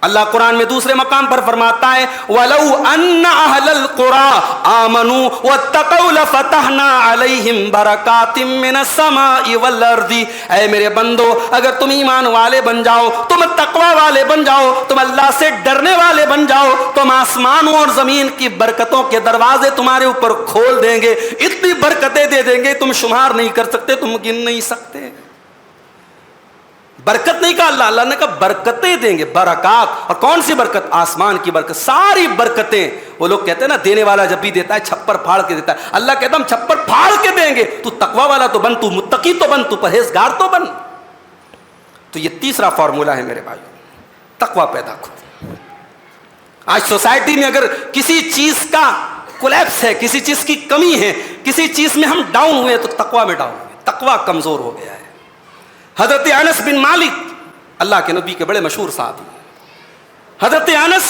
اللہ قرآن میں دوسرے مقام پر فرماتا ہے وَلَوْ أَنَّ أَهْلَ الْقُرَىٰ آمَنُوا وَاتَّقَوْا لَفَتَحْنَا عَلَيْهِمْ بَرَكَاتٍ مِّنَ السَّمَاءِ وَالْأَرْضِ. اے میرے بندو اگر تم ایمان والے بن جاؤ, تم تقوی والے بن جاؤ, تم اللہ سے ڈرنے والے بن جاؤ, تم آسمانوں اور زمین کی برکتوں کے دروازے تمہارے اوپر کھول دیں گے, اتنی برکتیں دے دیں گے تم شمار نہیں کر سکتے, تم گن نہیں سکتے. برکت نہیں کہا اللہ نے کہا برکتیں دیں گے, برکات. اور کون سی برکت؟ آسمان کی برکت. ساری برکتیں. وہ لوگ کہتے ہیں نا دینے والا جب بھی دیتا ہے چھپر پھاڑ کے دیتا ہے, اللہ کہتا ہم چھپر پھاڑ کے دیں گے. تو تقوی والا تو بن, تو متقی تو بن, تو پرہیزگار تو بن. تو یہ تیسرا فارمولا ہے میرے بھائیو, تقوی پیدا کرو. آج سوسائٹی میں اگر کسی چیز کا کولیپس ہے, کسی چیز کی کمی ہے, کسی چیز میں ہم ڈاؤن ہوئے تو تقوی میں ڈاؤن ہوئے, تقوی کمزور ہو گیا ہے. حضرت انس بن مالک اللہ کے نبی کے بڑے مشہور صحابی. حضرت انس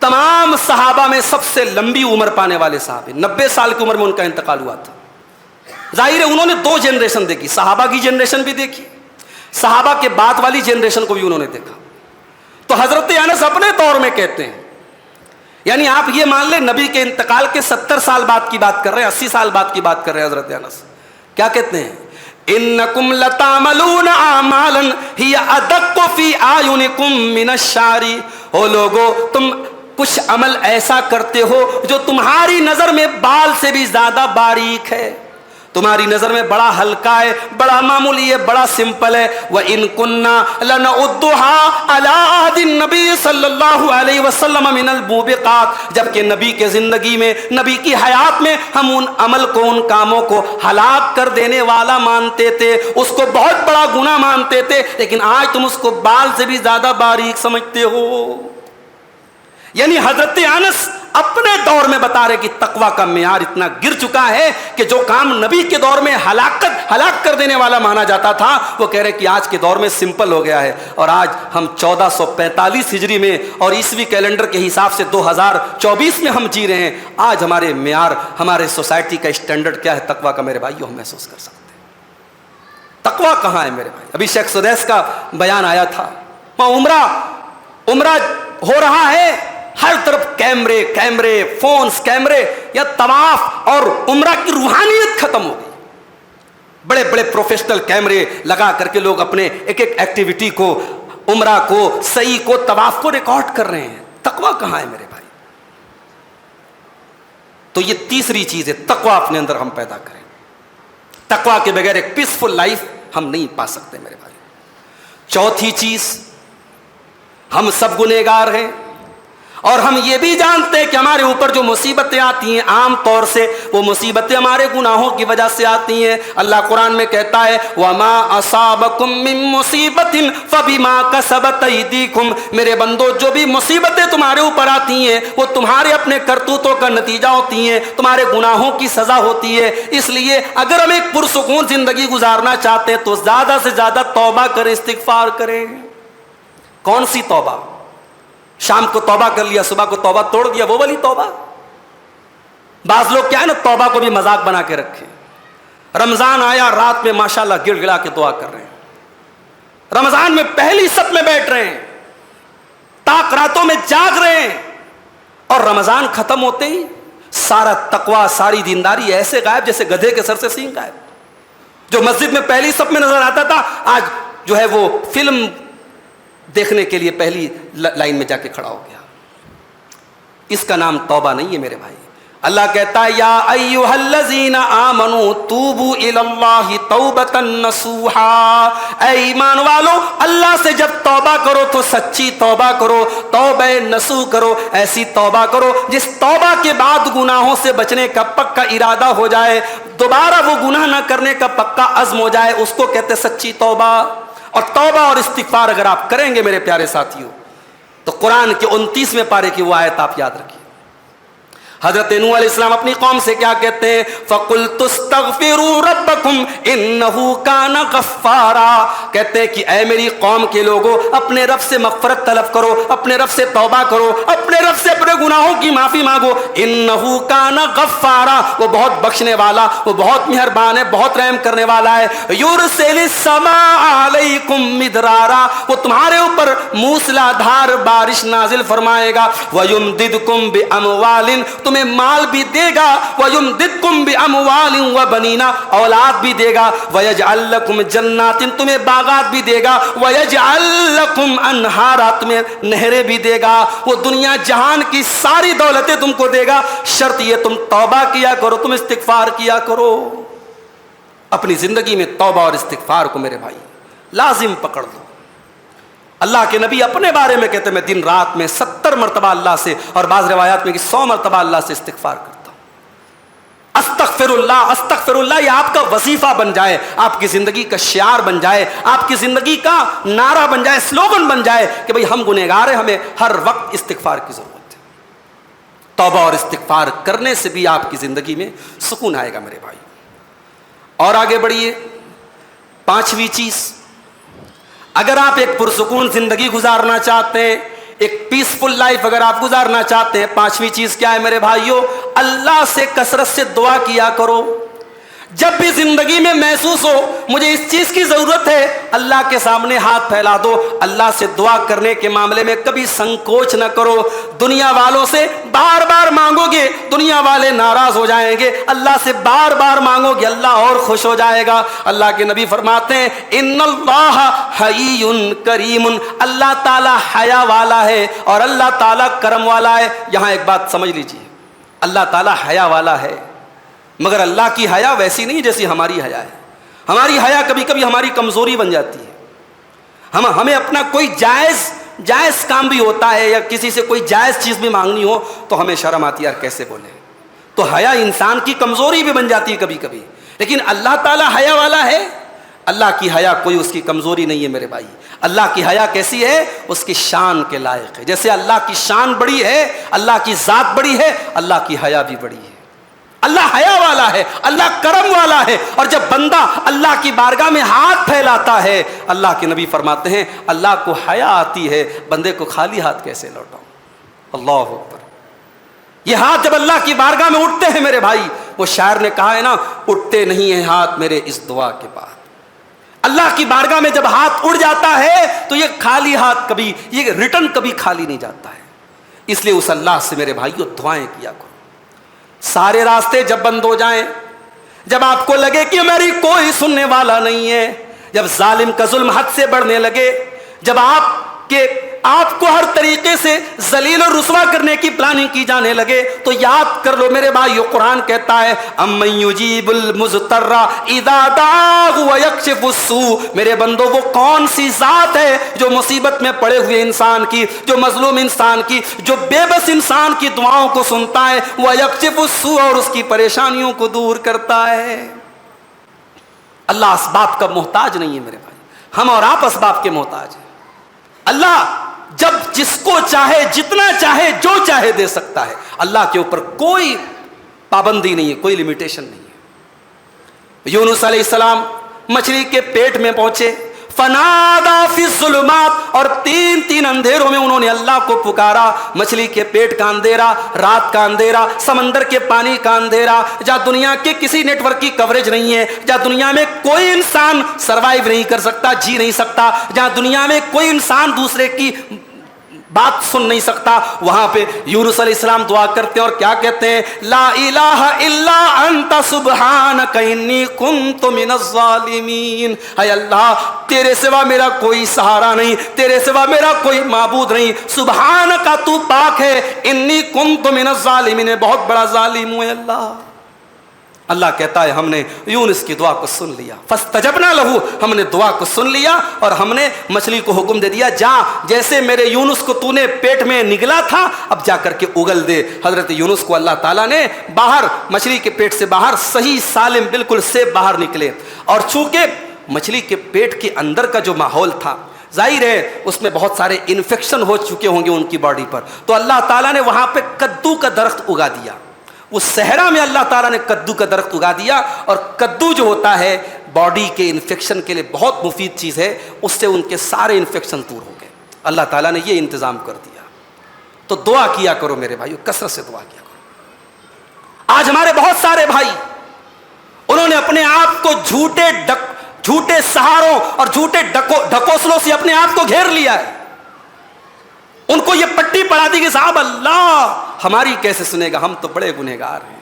تمام صحابہ میں سب سے لمبی عمر پانے والے صحابی, 90 سال کی عمر میں ان کا انتقال ہوا تھا. ظاہر ہے انہوں نے 2 جنریشن دیکھی, صحابہ کی جنریشن بھی دیکھی, صحابہ کے بعد والی جنریشن کو بھی انہوں نے دیکھا. تو حضرت انس اپنے دور میں کہتے ہیں, یعنی آپ یہ مان لیں نبی کے انتقال کے 70 سال بعد کی بات کر رہے ہیں, 80 سال بعد کی بات کر رہے ہیں. حضرت انس کیا کہتے ہیں؟ انکم لتعملون اعمالا ہی ادق فی اعینکم من الشعر. او لوگو تم کچھ عمل ایسا کرتے ہو جو تمہاری نظر میں بال سے بھی زیادہ باریک ہے, تمہاری نظر میں بڑا ہلکا ہے, بڑا معمولی ہے, بڑا سمپل ہے. وَإِن كُنَّا لَنَعُدُّهَا عَلَىٰ عَهْدِ النَّبِيِّ صلی اللہ علیہ وسلم من الموبقات. جبکہ نبی کے زندگی میں, نبی کی حیات میں ہم ان عمل کو, ان کاموں کو ہلاک کر دینے والا مانتے تھے, اس کو بہت بڑا گناہ مانتے تھے, لیکن آج تم اس کو بال سے بھی زیادہ باریک سمجھتے ہو. یعنی حضرت انس اپنے دور میں بتا رہے کہ تقوی کا معیار اتنا گر چکا ہے کہ جو کام نبی کے دور میں ہلاک کر دینے والا مانا جاتا تھا, وہ کہہ رہے کہ آج کے دور میں سمپل ہو گیا ہے. اور آج ہم 1445 ہجری میں اور عیسوی کیلنڈر کے حساب سے 2024 میں ہم جی رہے ہیں. آج ہمارے معیار, ہمارے سوسائٹی کا اسٹینڈرڈ کیا ہے تقوی کا میرے بھائیو, ہم محسوس کر سکتے ہیں. تقوی کہاں ہے میرے بھائی؟ ابھی شیخ سدیس کا بیان آیا تھا, وہاں عمرہ ہو رہا ہے, ہر طرف کیمرے فونز کیمرے, یا طواف اور عمرہ کی روحانیت ختم ہو گئی. بڑے بڑے پروفیشنل کیمرے لگا کر کے لوگ اپنے ایک ایکٹیویٹی کو, عمرہ کو, سعی کو, طواف کو ریکارڈ کر رہے ہیں. تقوی کہاں ہے میرے بھائی؟ تو یہ تیسری چیز ہے, تقوی اپنے اندر ہم پیدا کریں. تقوی کے بغیر ایک پیسفل لائف ہم نہیں پا سکتے میرے بھائی. چوتھی چیز, ہم سب گنہگار ہیں اور ہم یہ بھی جانتے ہیں کہ ہمارے اوپر جو مصیبتیں آتی ہیں عام طور سے وہ مصیبتیں ہمارے گناہوں کی وجہ سے آتی ہیں. اللہ قرآن میں کہتا ہے وَمَا أَصَابَكُم مِّن مُّصِيبَةٍ فَبِمَا كَسَبَتْ أَيْدِيكُمْ. میرے بندو جو بھی مصیبتیں تمہارے اوپر آتی ہیں وہ تمہارے اپنے کرتوتوں کا نتیجہ ہوتی ہیں, تمہارے گناہوں کی سزا ہوتی ہے. اس لیے اگر ہم ایک پرسکون زندگی گزارنا چاہتے ہیں تو زیادہ سے زیادہ توبہ کریں, استغفار کریں. کون سی توبہ؟ شام کو توبہ کر لیا, صبح کو توبہ توڑ دیا, وہ والی توبہ. بعض لوگ کیا ہے نا, توبہ کو بھی مذاق بنا کے رکھے. رمضان آیا, رات میں ماشاءاللہ گڑ گڑا کے دعا کر رہے ہیں, رمضان میں پہلی صف میں بیٹھ رہے ہیں, تاک راتوں میں جاگ رہے ہیں, اور رمضان ختم ہوتے ہی سارا تقوی, ساری دینداری ایسے غائب جیسے گدھے کے سر سے سینگ غائب. جو مسجد میں پہلی صف میں نظر آتا تھا آج جو ہے وہ فلم دیکھنے کے لیے پہلی لائن میں جا کے کھڑا ہو گیا. اس کا نام توبہ نہیں ہے میرے بھائی. اللہ کہتا ہے یا ایھا الذین آمنوا توبوا الی اللہ توبۃ نصوحا. اے ایمان والو اللہ سے جب توبہ کرو تو سچی توبہ کرو، توبہ نصوح کرو، ایسی توبہ کرو جس توبہ کے بعد گناہوں سے بچنے کا پکا ارادہ ہو جائے، دوبارہ وہ گناہ نہ کرنے کا پکا عزم ہو جائے، اس کو کہتے سچی توبہ۔ اور توبہ اور استغفار اگر آپ کریں گے میرے پیارے ساتھیوں تو قرآن کے 29ویں پارے کی وہ آیت آپ یاد رکھیے۔ حضرت نوح علیہ السلام اپنی قوم سے کیا کہتے ہیں؟ فَقُلْتُ اسْتَغْفِرُوا رَبَّكُمْ إِنَّهُ كَانَ غَفَّارًا، کہتے ہیں کہ اے میری قوم کے لوگوں، اپنے رب سے مغفرت طلب کرو، اپنے رب سے توبہ کرو، اپنے رب سے اپنے گناہوں کی معافی مانگو۔ إِنَّهُ كَانَ غَفَّارًا، وہ بہت بخشنے والا، وہ بہت مہربان ہے، بہت رحم کرنے والا ہے۔ يُرْسِلِ السَّمَاءَ عَلَيْكُمْ مِدْرَارًا، وہ تمہارے اوپر موسلا دھار بارش نازل فرمائے گا۔ وَيُمْدِدْكُمْ بِأَمْوَالٍ، تمہیں مال بھی دے گا، وَيُمْدِدْكُمْ بِأَمْوَالٍ وَبَنِينَ، اولاد بھی دے گا، وَيَجْعَلْ لَكُمْ جَنَّاتٍ، تمہیں باغات بھی دے گا، وَيَجْعَلْ لَكُمْ أَنْهَارًا، تمہیں نہریں بھی دے گا۔ وہ دنیا جہان کی ساری دولتیں تم کو دے گا، شرط یہ تم توبہ کیا کرو، تم استغفار کیا کرو۔ اپنی زندگی میں توبہ اور استغفار کو میرے بھائی لازم پکڑ لو۔ اللہ کے نبی اپنے بارے میں کہتے ہیں میں دن رات میں 70 مرتبہ اللہ سے، اور بعض روایات میں کہ 100 مرتبہ اللہ سے استغفار کرتا ہوں۔ استغفر اللہ، استغفر اللہ، یہ آپ کا وظیفہ بن جائے، آپ کی زندگی کا شعار بن جائے، آپ کی زندگی کا نعرہ بن جائے، سلوگن بن جائے کہ بھئی ہم گنہگار ہیں، ہمیں ہر وقت استغفار کی ضرورت ہے۔ توبہ اور استغفار کرنے سے بھی آپ کی زندگی میں سکون آئے گا میرے بھائی۔ اور آگے بڑھیے، 5ویں چیز، اگر آپ ایک پرسکون زندگی گزارنا چاہتے ہیں، ایک پیسفل لائف اگر آپ گزارنا چاہتے ہیں، 5ویں چیز کیا ہے میرے بھائیوں؟ اللہ سے کثرت سے دعا کیا کرو۔ جب بھی زندگی میں محسوس ہو مجھے اس چیز کی ضرورت ہے، اللہ کے سامنے ہاتھ پھیلا دو۔ اللہ سے دعا کرنے کے معاملے میں کبھی سنکوچ نہ کرو۔ دنیا والوں سے بار بار مانگو گے، دنیا والے ناراض ہو جائیں گے، اللہ سے بار بار مانگو گے، اللہ اور خوش ہو جائے گا۔ اللہ کے نبی فرماتے ہیں ان اللہ حی کریم، اللہ تعالیٰ حیا والا ہے اور اللہ تعالیٰ کرم والا ہے۔ یہاں ایک بات سمجھ لیجیے، اللہ تعالیٰ حیا والا ہے، مگر اللہ کی حیا ویسی نہیں جیسی ہماری حیا ہے۔ ہماری حیا کبھی کبھی ہماری کمزوری بن جاتی ہے۔ ہمیں اپنا کوئی جائز کام بھی ہوتا ہے یا کسی سے کوئی جائز چیز بھی مانگنی ہو تو ہمیں شرم آتی ہے، یار کیسے بولے۔ تو حیا انسان کی کمزوری بھی بن جاتی ہے کبھی کبھی، لیکن اللہ تعالیٰ حیا والا ہے۔ اللہ کی حیا کوئی اس کی کمزوری نہیں ہے میرے بھائی۔ اللہ کی حیا کیسی ہے؟ اس کی شان کے لائق ہے۔ جیسے اللہ کی شان بڑی ہے، اللہ کی ذات بڑی ہے، اللہ کی حیا بھی بڑی ہے۔ اللہ حیا والا ہے، اللہ کرم والا ہے، اور جب بندہ اللہ کی بارگاہ میں ہاتھ پھیلاتا ہے، اللہ کے نبی فرماتے ہیں اللہ کو حیا آتی ہے بندے کو خالی ہاتھ کیسے لوٹاؤں۔ اللہ اکبر۔ یہ ہاتھ جب اللہ کی بارگاہ میں اٹھتے ہیں میرے بھائی، وہ شاعر نے کہا ہے نا، اٹھتے نہیں ہیں ہاتھ میرے اس دعا کے بعد۔ اللہ کی بارگاہ میں جب ہاتھ اڑ جاتا ہے تو یہ خالی ہاتھ کبھی، یہ ریٹرن کبھی خالی نہیں جاتا ہے۔ اس لیے اس اللہ سے میرے بھائیوں دعائیں کیا کرو۔ سارے راستے جب بند ہو جائیں، جب آپ کو لگے کہ میری کوئی سننے والا نہیں ہے، جب ظالم کا ظلم حد سے بڑھنے لگے، جب آپ کو ہر طریقے سے ذلیل اور رسوا کرنے کی پلاننگ کی جانے لگے، تو یاد کر لو میرے بھائیو، قرآن کہتا ہے امن یجیب المضطر اذا دعاہ ویکشف السوء، میرے بندو وہ کون سی ذات ہے جو مصیبت میں پڑے ہوئے انسان کی، جو مظلوم انسان کی، جو بے بس انسان کی دعاؤں کو سنتا ہے، ویکشف السوء، اور اس کی پریشانیوں کو دور کرتا ہے۔ اللہ اسباب کا محتاج نہیں ہے میرے بھائی، ہم اور آپ اسباب کے محتاج ہیں۔ اللہ جب جس کو چاہے جتنا چاہے جو چاہے دے سکتا ہے، اللہ کے اوپر کوئی پابندی نہیں ہے، کوئی لمیٹیشن نہیں ہے۔ یونس علیہ السلام مچھلی کے پیٹ میں پہنچے، فنادا فی الظلمات، اور تین اندھیروں میں انہوں نے اللہ کو پکارا۔ مچھلی کے پیٹ کا اندھیرا، رات کا اندھیرا، سمندر کے پانی کا اندھیرا، جہاں دنیا کے کسی نیٹ ورک کی کوریج نہیں ہے، جہاں دنیا میں کوئی انسان سروائیو نہیں کر سکتا، جی نہیں سکتا، جہاں دنیا میں کوئی انسان دوسرے کی بات سن نہیں سکتا، وہاں پہ یونس علیہ السلام دعا کرتے ہیں اور کیا کہتے ہیں؟ لا الہ الا انت سبحانک انی کنت من الظالمین۔ اے اللہ تیرے سوا میرا کوئی سہارا نہیں، تیرے سوا میرا کوئی معبود نہیں، سبحانک تو پاک ہے، انی کنت من الظالمین، بہت بڑا ظالم ہوں اللہ۔ اللہ کہتا ہے ہم نے یونس کی دعا کو سن لیا، فاستجبنا لہو، ہم نے دعا کو سن لیا اور ہم نے مچھلی کو حکم دے دیا جا، جیسے میرے یونس کو تو نے پیٹ میں نگلا تھا اب جا کر کے اگل دے۔ حضرت یونس کو اللہ تعالیٰ نے باہر مچھلی کے پیٹ سے باہر صحیح سالم بالکل سیف باہر نکلے، اور چونکہ مچھلی کے پیٹ کے اندر کا جو ماحول تھا ظاہر ہے اس میں بہت سارے انفیکشن ہو چکے ہوں گے ان کی باڈی پر، تو اللہ تعالیٰ نے وہاں پہ کدو کا درخت اگا دیا، اس صحرا میں اللہ تعالیٰ نے کدو کا درخت اگا دیا، اور کدو جو ہوتا ہے باڈی کے انفیکشن کے لیے بہت مفید چیز ہے، اس سے ان کے سارے انفیکشن دور ہو گئے، اللہ تعالیٰ نے یہ انتظام کر دیا۔ تو دعا کیا کرو میرے بھائیو، کثرت سے دعا کیا کرو۔ آج ہمارے بہت سارے بھائی انہوں نے اپنے آپ کو جھوٹے سہاروں اور جھوٹے ڈھکوسلوں سے اپنے آپ کو گھیر لیا ہے، ان کو یہ پٹی پڑھا دی کہ صاحب اللہ ہماری کیسے سنے گا، ہم تو بڑے گنہگار ہیں،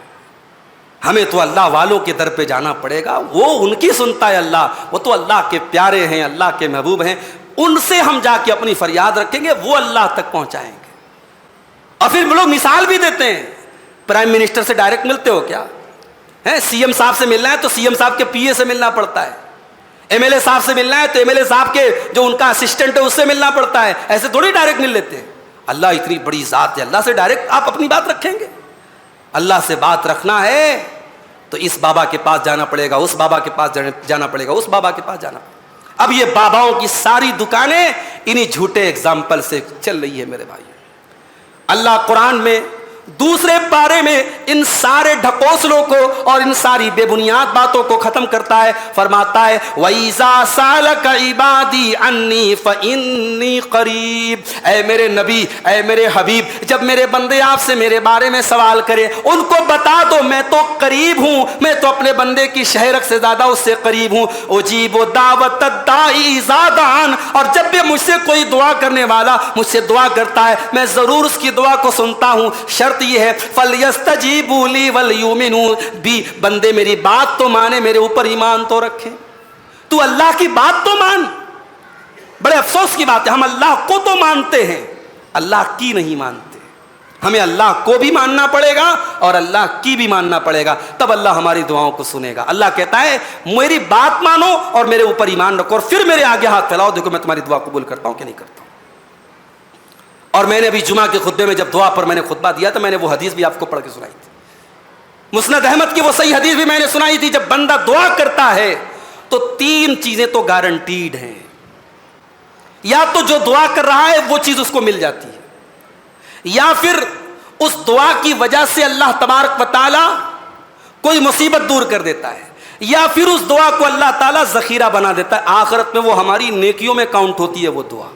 ہمیں تو اللہ والوں کے در پہ جانا پڑے گا، وہ ان کی سنتا ہے اللہ، وہ تو اللہ کے پیارے ہیں، اللہ کے محبوب ہیں، ان سے ہم جا کے اپنی فریاد رکھیں گے، وہ اللہ تک پہنچائیں گے۔ اور پھر لوگ مثال بھی دیتے ہیں، پرائم منسٹر سے ڈائریکٹ ملتے ہو کیا؟ سی ایم صاحب سے ملنا ہے تو سی ایم صاحب کے پی اے سے ملنا پڑتا ہے، ایم ایل اے صاحب سے ملنا ہے تو ایم ایل اے صاحب کے جو ان کا اسسٹنٹ ہے اس سے ملنا پڑتا ہے، ایسے تھوڑی ڈائریکٹ مل لیتے ہیں۔ اللہ اتنی بڑی ذات ہے، اللہ سے ڈائریکٹ آپ اپنی بات رکھیں گے؟ اللہ سے بات رکھنا ہے تو اس بابا کے پاس جانا پڑے گا، اس بابا کے پاس جانا پڑے گا، اس بابا کے پاس جانا پڑے گا۔ اب یہ باباؤں کی ساری دکانیں انہی جھوٹے اگزامپل سے چل رہی ہے میرے بھائی۔ اللہ قرآن میں دوسرے پارے میں ان سارے ڈھکوسلوں کو اور ان ساری بے بنیاد باتوں کو ختم کرتا ہے، فرماتا ہے وَإِذَا سَأَلَكَ عِبَادِي عَنِّي فَإِنِّي قَرِيب، اے میرے نبی، اے میرے حبیب، جب میرے بندے آپ سے میرے بارے میں سوال کرے ان کو بتا دو میں تو قریب ہوں، میں تو اپنے بندے کی شہرک سے زیادہ اس سے قریب ہوں، اجیب دعوت الداعی اذا دعان، اور جب بھی مجھ سے کوئی دعا کرنے والا مجھ سے دعا کرتا ہے میں ضرور اس کی دعا کو سنتا ہوں، شرط یہ ہے فَلْيَسْتَجِيبُوا لِي وَلْيُؤْمِنُوا بِي، بندے میری بات تو مانے، میرے اوپر ایمان تو رکھیں، تو اللہ کی بات تو مان۔ بڑے افسوس کی بات ہے ہم اللہ کو تو مانتے ہیں، اللہ کی نہیں مانتے، ہمیں اللہ کو بھی ماننا پڑے گا اور اللہ کی بھی ماننا پڑے گا، تب اللہ ہماری دعاؤں کو سنے گا۔ اللہ کہتا ہے میری بات مانو اور میرے اوپر ایمان رکھو اور پھر میرے آگے ہاتھ پھیلاؤ، دیکھو میں تمہاری دعا قبول کرتا ہوں کہ نہیں کرتا ہوں۔ اور میں نے ابھی جمعہ کے خطبے میں جب دعا پر میں نے خطبہ دیا تو میں نے وہ حدیث بھی آپ کو پڑھ کے سنائی تھی، مسند احمد کی وہ صحیح حدیث بھی میں نے سنائی تھی، جب بندہ دعا کرتا ہے تو تین چیزیں تو گارنٹیڈ ہیں، یا تو جو دعا کر رہا ہے وہ چیز اس کو مل جاتی ہے، یا پھر اس دعا کی وجہ سے اللہ تبارک و تعالی کوئی مصیبت دور کر دیتا ہے، یا پھر اس دعا کو اللہ تعالیٰ ذخیرہ بنا دیتا ہے، آخرت میں وہ ہماری نیکیوں میں کاؤنٹ ہوتی ہے وہ دعا۔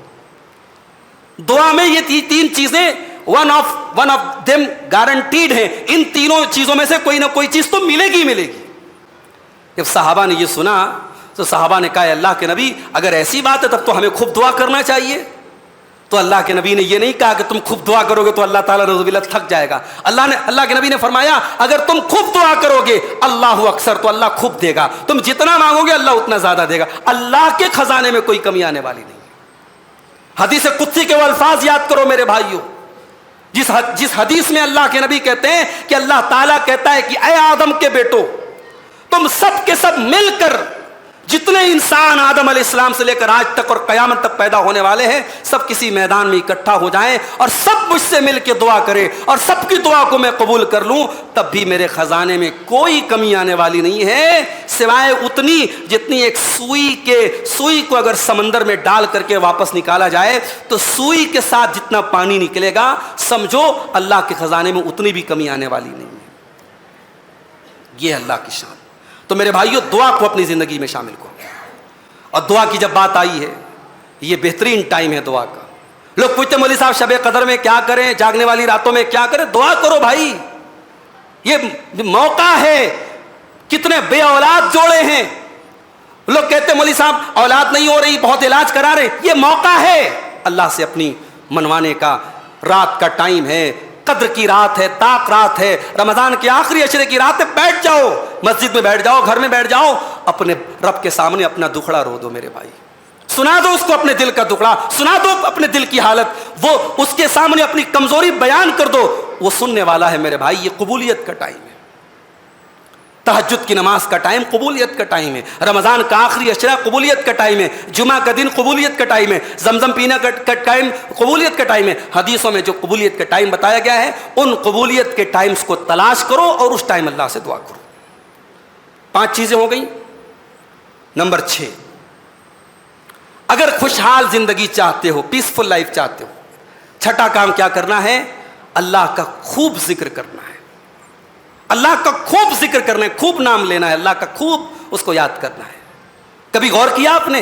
دعا میں یہ تین چیزیں ون آف دیم گارنٹیڈ ہیں، ان تینوں چیزوں میں سے کوئی نہ کوئی چیز تو ملے گی ملے گی۔ جب صحابہ نے یہ سنا تو صحابہ نے کہا اللہ کے نبی اگر ایسی بات ہے تب تو ہمیں خوب دعا کرنا چاہیے، تو اللہ کے نبی نے یہ نہیں کہا کہ تم خوب دعا کرو گے تو اللہ تعالیٰ نعوذ باللہ تھک جائے گا، اللہ کے نبی نے فرمایا اگر تم خوب دعا کرو گے اللہ اکثر، تو اللہ خوب دے گا، تم جتنا مانگو گے اللہ اتنا زیادہ دے گا، اللہ کے خزانے میں کوئی کمی آنے والی نہیں۔ حدیث قدسی کے وہ الفاظ یاد کرو میرے بھائیوں، جس حدیث میں اللہ کے نبی کہتے ہیں کہ اللہ تعالیٰ کہتا ہے کہ اے آدم کے بیٹو تم سب کے سب مل کر جتنے انسان آدم علیہ السلام سے لے کر آج تک اور قیامت تک پیدا ہونے والے ہیں سب کسی میدان میں اکٹھا ہو جائیں اور سب مجھ سے مل کے دعا کریں اور سب کی دعا کو میں قبول کر لوں، تب بھی میرے خزانے میں کوئی کمی آنے والی نہیں ہے سوائے اتنی جتنی ایک سوئی کو اگر سمندر میں ڈال کر کے واپس نکالا جائے تو سوئی کے ساتھ جتنا پانی نکلے گا سمجھو اللہ کے خزانے میں اتنی بھی کمی آنے والی نہیں ہے۔ یہ اللہ کی شان۔ تو میرے بھائیو دعا کو اپنی زندگی میں شامل کرو، اور دعا کی جب بات آئی ہے یہ بہترین ٹائم ہے دعا کا۔ لوگ پوچھتے مولوی صاحب شب قدر میں کیا کریں، جاگنے والی راتوں میں کیا کریں؟ دعا کرو بھائی، یہ موقع ہے۔ کتنے بے اولاد جوڑے ہیں، لوگ کہتے مولوی صاحب اولاد نہیں ہو رہی بہت علاج کرا رہے، یہ موقع ہے اللہ سے اپنی منوانے کا، رات کا ٹائم ہے، قدر کی رات ہے، طاق رات ہے، رمضان کے آخری عشرے کی رات ہے، بیٹھ جاؤ، مسجد میں بیٹھ جاؤ، گھر میں بیٹھ جاؤ، اپنے رب کے سامنے اپنا دکھڑا رو دو میرے بھائی، سنا دو اس کو اپنے دل کا دکھڑا، سنا دو اپنے دل کی حالت، وہ اس کے سامنے اپنی کمزوری بیان کر دو، وہ سننے والا ہے میرے بھائی۔ یہ قبولیت کا ٹائم ہے۔ تہجد کی نماز کا ٹائم قبولیت کا ٹائم ہے، رمضان کا آخری عشرہ قبولیت کا ٹائم ہے، جمعہ کا دن قبولیت کا ٹائم ہے، زمزم پینا کا ٹائم قبولیت کا ٹائم ہے۔ حدیثوں میں جو قبولیت کا ٹائم بتایا گیا ہے ان قبولیت کے ٹائمز کو تلاش کرو اور اس ٹائم اللہ سے دعا کرو۔ 5 چیزیں ہو گئیں۔ نمبر 6، اگر خوشحال زندگی چاہتے ہو، پیسفل لائف چاہتے ہو، چھٹا کام کیا کرنا ہے؟ اللہ کا خوب ذکر کرنا ہے، اللہ کا خوب ذکر کرنا ہے، خوب نام لینا ہے، اللہ کا خوب اس کو یاد کرنا ہے۔ کبھی غور کیا آپ نے؟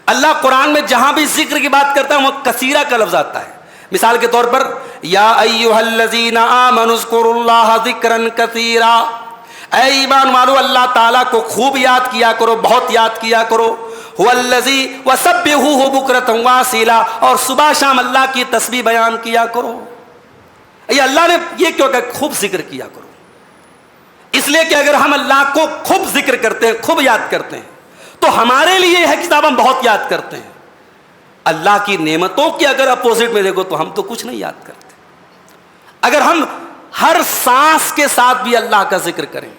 اللہ قرآن میں جہاں بھی ذکر کی بات کرتا ہے وہ کثیرہ کا لفظ آتا ہے۔ مثال کے طور پر یا ایھا الذین آمنوا اذکروا اللہ ذکرا کثیرا، اے ایمان والو اللہ تعالیٰ کو خوب یاد کیا کرو، بہت یاد کیا کرو۔ هو الذی وسبحوہ بکرۃ واصیلا، اور صبح شام اللہ کی تسبیح بیان کیا کرو۔ یہ اللہ نے یہ کیوں کہ خوب ذکر کیا کرو، اس لیے کہ اگر ہم اللہ کو خوب ذکر کرتے ہیں، خوب یاد کرتے ہیں، تو ہمارے لیے یہ کتاب ہم بہت یاد کرتے ہیں۔ اللہ کی نعمتوں کی اگر اپوزٹ میں دیکھو تو ہم تو کچھ نہیں یاد کرتے۔ اگر ہم ہر سانس کے ساتھ بھی اللہ کا ذکر کریں،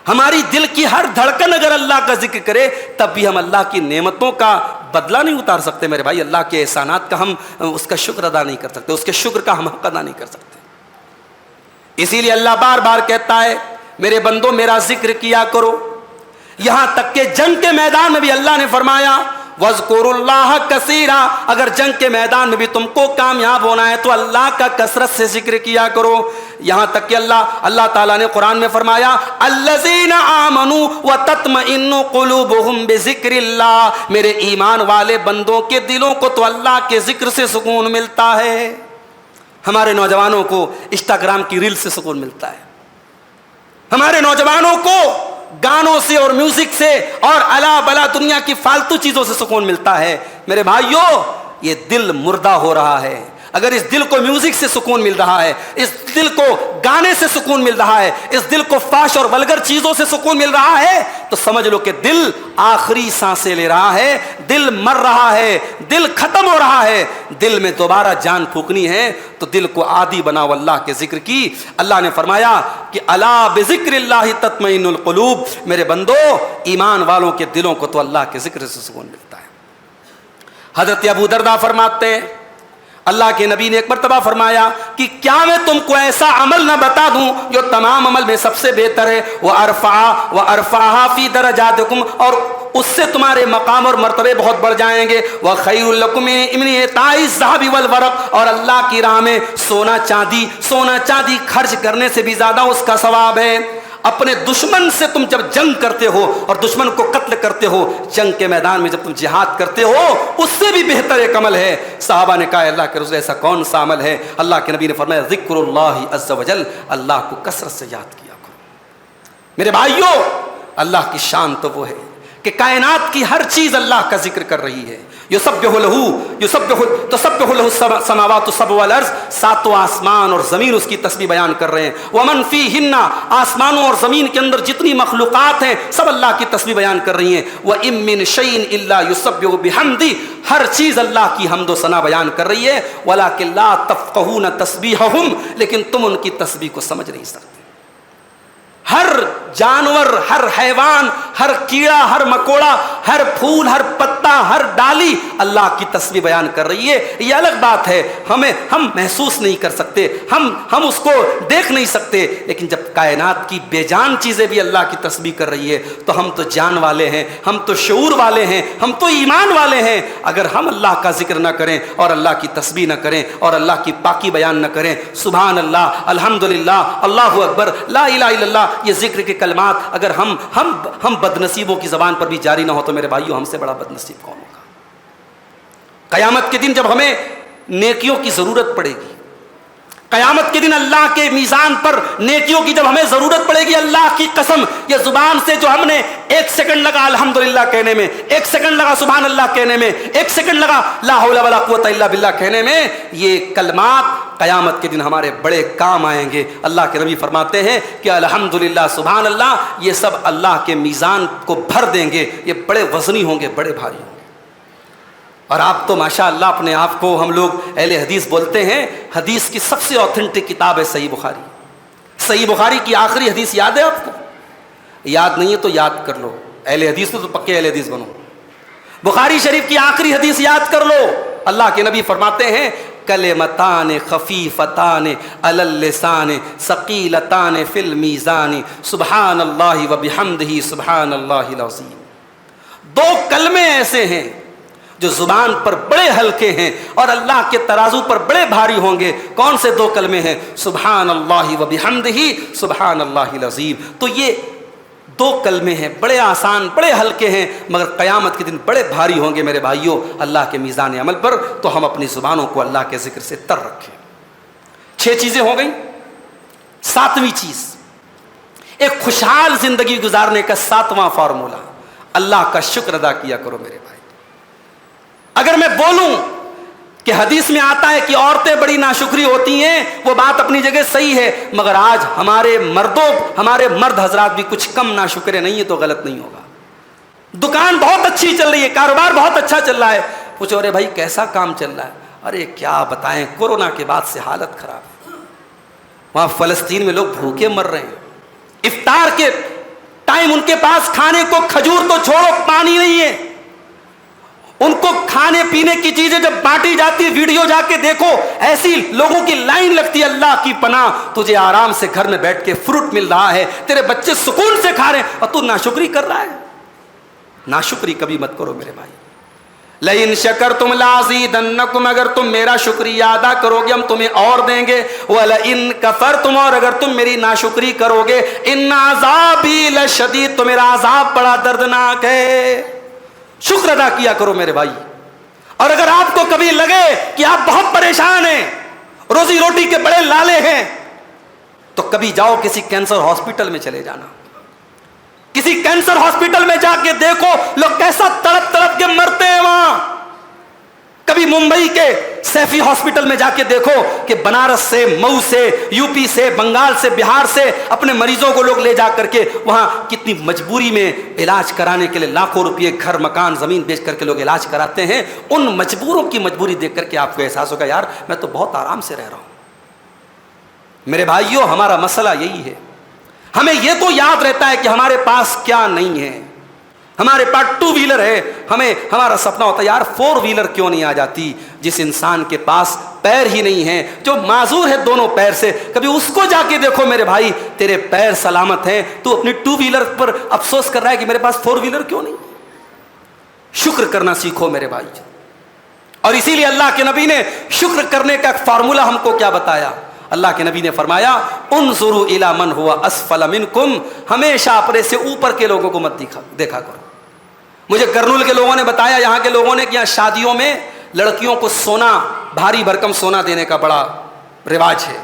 ہماری دل کی ہر دھڑکن اگر اللہ کا ذکر کرے، تب بھی ہم اللہ کی نعمتوں کا بدلہ نہیں اتار سکتے میرے بھائی۔ اللہ کے احسانات کا ہم اس کا شکر ادا نہیں کر سکتے، اس کے شکر کا ہم حق ادا نہیں کر سکتے۔ اسی لیے اللہ بار بار کہتا ہے میرے بندو میرا ذکر کیا کرو۔ یہاں تک کہ جنگ کے میدان میں بھی اللہ نے فرمایا وَاذْكُرُوا اللَّهَ كَثِيرًا، اگر جنگ کے میدان میں بھی تم کو کامیاب ہونا ہے تو اللہ کا کثرت سے ذکر کیا کرو۔ یہاں تک کہ اللہ تعالیٰ نے قرآن میں فرمایا الَّذِينَ آمَنُوا وَتَطْمَئِنُّ قُلُوبُهُمْ بِذِكْرِ اللَّهِ، میرے ایمان والے بندوں کے دلوں کو تو اللہ کے ذکر سے سکون ملتا ہے۔ ہمارے نوجوانوں کو انسٹاگرام کی ریل سے سکون ملتا ہے، ہمارے نوجوانوں کو گانوں سے اور میوزک سے اور الا بلا دنیا کی فالتو چیزوں سے سکون ملتا ہے۔ میرے بھائیوں یہ دل مردہ ہو رہا ہے۔ اگر اس دل کو میوزک سے سکون مل رہا ہے، اس دل کو گانے سے سکون مل رہا ہے، اس دل کو فحش اور ولگر چیزوں سے سکون مل رہا ہے، تو سمجھ لو کہ دل آخری سانسیں لے رہا ہے، دل مر رہا ہے، دل ختم ہو رہا ہے۔ دل میں دوبارہ جان پھونکنی ہے تو دل کو عادی بناؤ اللہ کے ذکر کی۔ اللہ نے فرمایا کہ الا بذکر اللہ تطمئن القلوب، میرے بندو ایمان والوں کے دلوں کو تو اللہ کے ذکر سے سکون ملتا ہے۔ حضرت ابو درداء فرماتے ہیں اللہ کے نبی نے ایک مرتبہ فرمایا کہ کیا میں تم کو ایسا عمل نہ بتا دوں جو تمام عمل میں سب سے بہتر ہے، وَأَرْفَعَهَا فِي دَرَجَاتِكُمْ، اور اس سے تمہارے مقام اور مرتبے بہت بڑھ جائیں گے، وَخَيْرٌ لَكُم مِّنْ إِعْطَاءِ الذَّهَبِ وَالْوَرَقِ، اور اللہ کی راہ میں سونا چاندی خرچ کرنے سے بھی زیادہ اس کا ثواب ہے۔ اپنے دشمن سے تم جب جنگ کرتے ہو اور دشمن کو قتل کرتے ہو، جنگ کے میدان میں جب تم جہاد کرتے ہو، اس سے بھی بہتر ایک عمل ہے۔ صحابہ نے کہا اللہ کے رسول ایسا کون سا عمل ہے؟ اللہ کے نبی نے فرمایا ذکر اللہ عز وجل، اللہ کو کثرت سے یاد کیا کرو۔ میرے بھائیوں اللہ کی شان تو وہ ہے کہ کائنات کی ہر چیز اللہ کا ذکر کر رہی ہے۔ تسبح لہ السماوات السبع والارض، ساتوں آسمان اور زمین اس کی تسبیح بیان کر رہے ہیں۔ ومن فیہن، آسمانوں اور زمین کے اندر جتنی مخلوقات ہیں سب اللہ کی تسبیح بیان کر رہی ہیں۔ وَإِن مِّن شَيْءٍ إِلَّا يُسَبِّحُ بِحَمْدِهِ، ہر چیز اللہ کی حمد و ثنا بیان کر رہی ہے۔ وَلَٰكِن لَّا تَفْقَهُونَ تَسْبِيحَهُمْ، لیکن تم ان کی تسبیح کو سمجھ نہیں سکتے۔ ہر جانور، ہر حیوان، ہر کیڑا، ہر مکوڑا، ہر پھول، ہر پتا، ہر ڈالی اللہ کی تسبیح بیان کر رہی ہے۔ یہ الگ بات ہے، ہم محسوس نہیں کر سکتے، ہم اس کو دیکھ نہیں سکتے، لیکن جب کائنات کی بے جان چیزیں بھی اللہ کی تسبیح کر رہی ہے تو ہم تو جان والے ہیں، ہم تو شعور والے ہیں، ہم تو ایمان والے ہیں۔ اگر ہم اللہ کا ذکر نہ کریں اور اللہ کی تسبیح نہ کریں اور اللہ کی پاکی بیان نہ کریں، سبحان اللہ، الحمدللہ، اللہ اکبر، لا الہ الا اللہ، یہ ذکر کے کلمات اگر ہم بدنصیبوں کی زبان پر بھی جاری نہ ہو تو میرے بھائیوں ہم سے بڑا بدنصیب کون ہوگا؟ قیامت کے دن جب ہمیں نیکیوں کی ضرورت پڑے گی، قیامت کے دن اللہ کے میزان پر نیکیوں کی جب ہمیں ضرورت پڑے گی، اللہ کی قسم یہ زبان سے جو ہم نے 1 سیکنڈ لگا الحمدللہ کہنے میں، 1 سیکنڈ لگا سبحان اللہ کہنے میں، 1 سیکنڈ لگا لا حول ولا قوت الا باللہ کہنے میں، یہ کلمات قیامت کے دن ہمارے بڑے کام آئیں گے۔ اللہ کے نبی فرماتے ہیں کہ الحمدللہ سبحان اللہ یہ سب اللہ کے میزان کو بھر دیں گے، یہ بڑے وزنی ہوں گے، بڑے بھاری ہوں گے۔ اور آپ تو ماشاءاللہ اپنے آپ کو ہم لوگ اہل حدیث بولتے ہیں، حدیث کی سب سے اوتھینٹک کتاب ہے صحیح بخاری۔ صحیح بخاری کی آخری حدیث یاد ہے آپ کو؟ یاد نہیں ہے تو یاد کر لو، اہل حدیث تو پکے اہل حدیث بنو. بخاری شریف کی آخری حدیث یاد کر لو. اللہ کے نبی فرماتے ہیں کلمتان خفیفتان علی اللسان ثقیلتان فی المیزان سبحان اللہ و بحمدہ سبحان اللہ العظیم. دو کلمے ایسے ہیں جو زبان پر بڑے ہلکے ہیں اور اللہ کے ترازو پر بڑے بھاری ہوں گے. کون سے دو کلمے ہیں؟ سبحان اللہ و بحمدہ سبحان اللہ العظیم. تو یہ دو کلمے ہیں، بڑے آسان، بڑے ہلکے ہیں، مگر قیامت کے دن بڑے بھاری ہوں گے میرے بھائیوں اللہ کے میزان عمل پر. تو ہم اپنی زبانوں کو اللہ کے ذکر سے تر رکھیں. 6 چیزیں ہو گئیں. 7ویں چیز، ایک خوشحال زندگی گزارنے کا 7واں فارمولہ، اللہ کا شکر ادا کیا کرو میرے بھائی. اگر میں بولوں کہ حدیث میں آتا ہے کہ عورتیں بڑی ناشکری ہوتی ہیں، وہ بات اپنی جگہ صحیح ہے، مگر آج ہمارے مرد حضرات بھی کچھ کم ناشکرے نہیں ہیں تو غلط نہیں ہوگا. دکان بہت اچھی چل رہی ہے، کاروبار بہت اچھا چل رہا ہے، پوچھو ارے بھائی کیسا کام چل رہا ہے؟ ارے کیا بتائیں، کورونا کے بعد سے حالت خراب. وہاں فلسطین میں لوگ بھوکے مر رہے ہیں. افطار کے ٹائم ان کے پاس کھانے کو کھجور تو چھوڑو، پانی نہیں ہے. ان کو کھانے پینے کی چیزیں جب بانٹی جاتی، ویڈیو جا کے دیکھو، ایسی لوگوں کی لائن لگتی ہے. اللہ کی پناہ، تجھے آرام سے گھر میں بیٹھ کے فروٹ مل رہا ہے، تیرے بچے سکون سے کھا رہے ہیں اور تو ناشکری کر رہا ہے. ناشکری کبھی مت کرو میرے بھائی. لئن شکرتم لازیدنکم، اگر تم میرا شکریہ ادا کرو گے ہم تمہیں اور دیں گے. ولئن کفرتم، اور اگر تم میری ناشکری کرو گے، ان عذابی لشدید، تو میرا عذاب بڑا دردناک ہے. شکر ادا کیا کرو میرے بھائی. اور اگر آپ کو کبھی لگے کہ آپ بہت پریشان ہیں، روزی روٹی کے بڑے لالے ہیں، تو کبھی جاؤ کسی کینسر ہاسپٹل میں چلے جانا. کسی کینسر ہاسپٹل میں جا کے دیکھو لوگ کیسا تڑپ تڑپ کے مرتے ہیں وہاں. کبھی ممبئی کے سیفی ہاسپٹل میں جا کے دیکھو کہ بنارس سے، مئو سے، یو پی سے، بنگال سے، بہار سے اپنے مریضوں کو لوگ لے جا کر کے وہاں کتنی مجبوری میں علاج کرانے کے لیے لاکھوں روپئے گھر مکان زمین بیچ کر کے لوگ علاج کراتے ہیں. ان مجبوروں کی مجبوری دیکھ کر کے آپ کو احساس ہوگا یار میں تو بہت آرام سے رہ رہا ہوں. میرے بھائیوں ہمارا مسئلہ یہی ہے، ہمیں یہ تو یاد رہتا ہے کہ ہمارے پاس کیا نہیں ہے. ہمارے پاس 2 ویلر ہے، ہمارا سپنا ہوتا ہے یار 4 ویلر کیوں نہیں آ جاتی. جس انسان کے پاس پیر ہی نہیں ہے، جو معذور ہے دونوں پیر سے، کبھی اس کو جا کے دیکھو میرے بھائی، تیرے پیر سلامت ہیں، تو اپنی 2 ویلر پر افسوس کر رہا ہے کہ میرے پاس 4 ویلر کیوں نہیں. شکر کرنا سیکھو میرے بھائی. اور اسی لیے اللہ کے نبی نے شکر کرنے کا فارمولہ ہم کو کیا بتایا. اللہ کے نبی نے فرمایا انظروا الی من هو اسفل منکم، ہمیشہ اپنے سے اوپر کے لوگوں کو مت دیکھا کرو. مجھے کرنول کے لوگوں نے بتایا، یہاں کے لوگوں نے کہ یہاں شادیوں میں لڑکیوں کو سونا، بھاری بھرکم سونا دینے کا بڑا رواج ہے.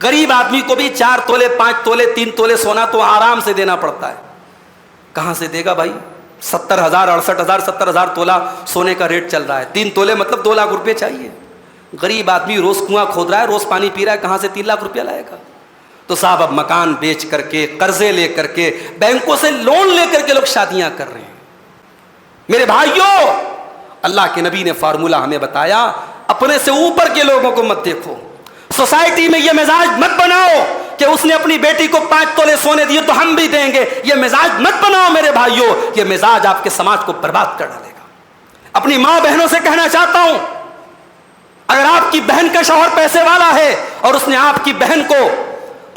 غریب آدمی کو بھی 4 تولے 5 تولے 3 تولے سونا تو آرام سے دینا پڑتا ہے. کہاں سے دے گا بھائی؟ 70,000 68,000 70,000 تولہ سونے کا ریٹ چل رہا ہے. 3 تولے مطلب 2 لاکھ روپے چاہیے. غریب آدمی روز کنواں کھود رہا ہے، روز پانی پی رہا ہے، کہاں سے 3 لاکھ روپیہ لائے گا؟ تو صاحب اب مکان بیچ کر کے، قرضے لے کر کے، بینکوں سے لون لے کر کے لوگ شادیاں کر رہے ہیں. میرے بھائیوں اللہ کے نبی نے فارمولہ ہمیں بتایا، اپنے سے اوپر کے لوگوں کو مت دیکھو. سوسائٹی میں یہ مزاج مت بناؤ کہ اس نے اپنی بیٹی کو 5 تولے سونے دیے تو ہم بھی دیں گے. یہ مزاج مت بناؤ میرے بھائیوں، یہ مزاج آپ کے سماج کو برباد کر ڈالے گا. اپنی ماں بہنوں سے کہنا چاہتا ہوں، اگر آپ کی بہن کا شوہر پیسے والا ہے اور اس نے آپ کی بہن کو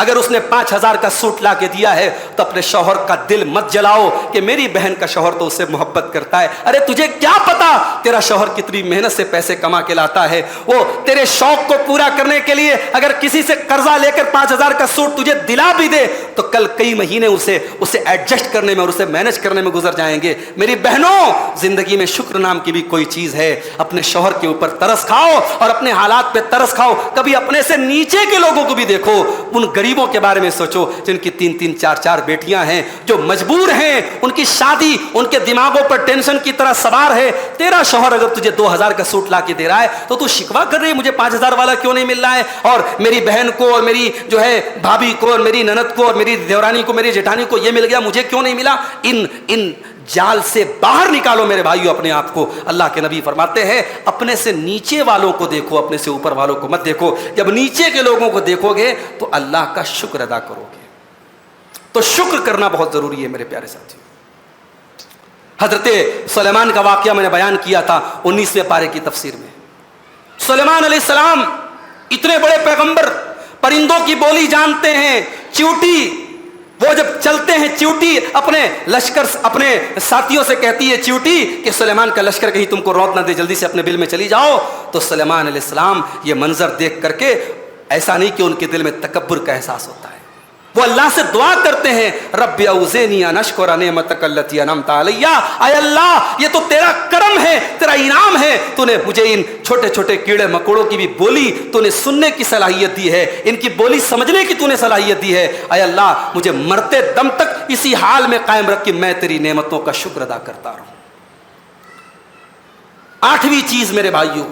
اگر اس نے 5,000 کا سوٹ لا کے دیا ہے تو اپنے شوہر کا دل مت جلاؤ کہ میری بہن کا شوہر تو اس سے محبت کرتا ہے. ارے تجھے کیا پتا تیرا شوہر کتنی محنت سے پیسے کما کے لاتا ہے. وہ تیرے شوق کو پورا کرنے کے لیے اگر کسی سے قرضہ لے کر 5,000 کا سوٹ تجھے دلا بھی دے تو کل کئی مہینے اسے ایڈجسٹ کرنے میں اور اسے مینج کرنے میں گزر جائیں گے. میری بہنوں، زندگی میں شکر نام کی بھی کوئی چیز ہے. اپنے شوہر کے اوپر ترس کھاؤ اور اپنے حالات پہ ترس کھاؤ. کبھی اپنے سے نیچے کے لوگوں کو بھی دیکھو. ان غریبوں کے بارے میں سوچو جن کی 3-3 4-4 بیٹیاں ہیں، جو مجبور ہیں، ان کی شادی ان کے دماغوں پر ٹینشن کی طرح سوار ہے. تیرا شوہر اگر تجھے 2,000 کا سوٹ لا کے دے رہا ہے تو شکوا کر رہی ہے مجھے 5,000 والا کیوں نہیں مل رہا ہے. اور میری بہن کو اور میری جو ہے بھابھی کو اور میری نند کو اور میری دیورانی کو میری جیٹھانی کو یہ مل گیا، مجھے کیوں نہیں ملا. ان جال سے باہر نکالو میرے بھائیو اپنے آپ کو. اللہ کے نبی فرماتے ہیں اپنے سے نیچے والوں کو دیکھو، اپنے سے اوپر والوں کو مت دیکھو. جب نیچے کے لوگوں کو دیکھو گے تو اللہ کا شکر ادا کرو گے. تو شکر کرنا بہت ضروری ہے میرے پیارے ساتھیوں۔ حضرت سلیمان کا واقعہ میں نے بیان کیا تھا 19ویں پارے کی تفسیر میں۔ سلیمان علیہ السلام اتنے بڑے پیغمبر، پرندوں کی بولی جانتے ہیں، چیوٹی، وہ جب چلتے ہیں چیوٹی اپنے لشکر، اپنے ساتھیوں سے کہتی ہے چیوٹی کہ سلیمان کا لشکر کہیں تم کو روت نہ دے، جلدی سے اپنے بل میں چلی جاؤ۔ تو سلیمان علیہ السلام یہ منظر دیکھ کر کے ایسا نہیں کہ ان کے دل میں تکبر کا احساس ہوتا ہے، وہ اللہ سے دعا کرتے ہیں رب اوزعنی ان اشکر نعمتک التی انعمت علی، اے اللہ یہ تو تیرا کرم ہے، تیرا انعام ہے، تو نے مجھے ان چھوٹے چھوٹے کیڑے مکوڑوں کی بھی بولی تو نے سننے کی صلاحیت دی ہے، ان کی بولی سمجھنے کی تو نے صلاحیت دی ہے، اے اللہ مجھے مرتے دم تک اسی حال میں قائم رکھ کہ میں تیری نعمتوں کا شکر ادا کرتا رہوں۔ 8ویں چیز میرے بھائیوں،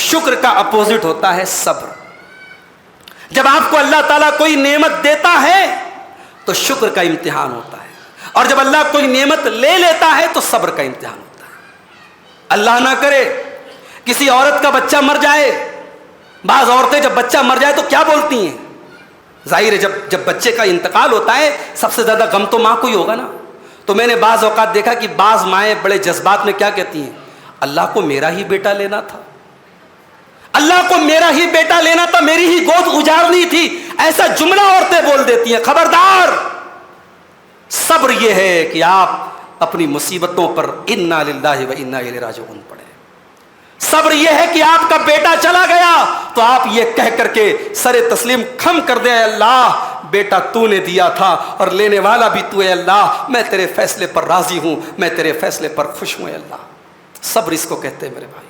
شکر کا اپوزٹ ہوتا ہے صبر۔ جب آپ کو اللہ تعالیٰ کوئی نعمت دیتا ہے تو شکر کا امتحان ہوتا ہے، اور جب اللہ کوئی نعمت لے لیتا ہے تو صبر کا امتحان ہوتا ہے۔ اللہ نہ کرے کسی عورت کا بچہ مر جائے، بعض عورتیں جب بچہ مر جائے تو کیا بولتی ہیں؟ ظاہر ہے جب بچے کا انتقال ہوتا ہے سب سے زیادہ غم تو ماں کو ہی ہوگا نا۔ تو میں نے بعض اوقات دیکھا کہ بعض مائیں بڑے جذبات میں کیا کہتی ہیں، اللہ کو میرا ہی بیٹا لینا تھا، اللہ کو میرا ہی بیٹا لینا تھا، میری ہی گود اجارنی تھی، ایسا جملہ عورتیں بول دیتی ہیں۔ خبردار، صبر یہ ہے کہ آپ اپنی مصیبتوں پر انا للہ و انا الیہ راجعون پڑھیں۔ صبر یہ ہے کہ آپ کا بیٹا چلا گیا تو آپ یہ کہہ کر کے سر تسلیم خم کر دیں، اللہ بیٹا تو نے دیا تھا اور لینے والا بھی تو ہے، اللہ میں تیرے فیصلے پر راضی ہوں، میں تیرے فیصلے پر خوش ہوں اللہ۔ صبر اس کو کہتے ہیں میرے بھائی۔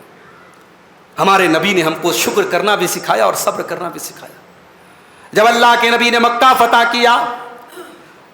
ہمارے نبی نے ہم کو شکر کرنا بھی سکھایا اور صبر کرنا بھی سکھایا۔ جب اللہ کے نبی نے مکہ فتح کیا،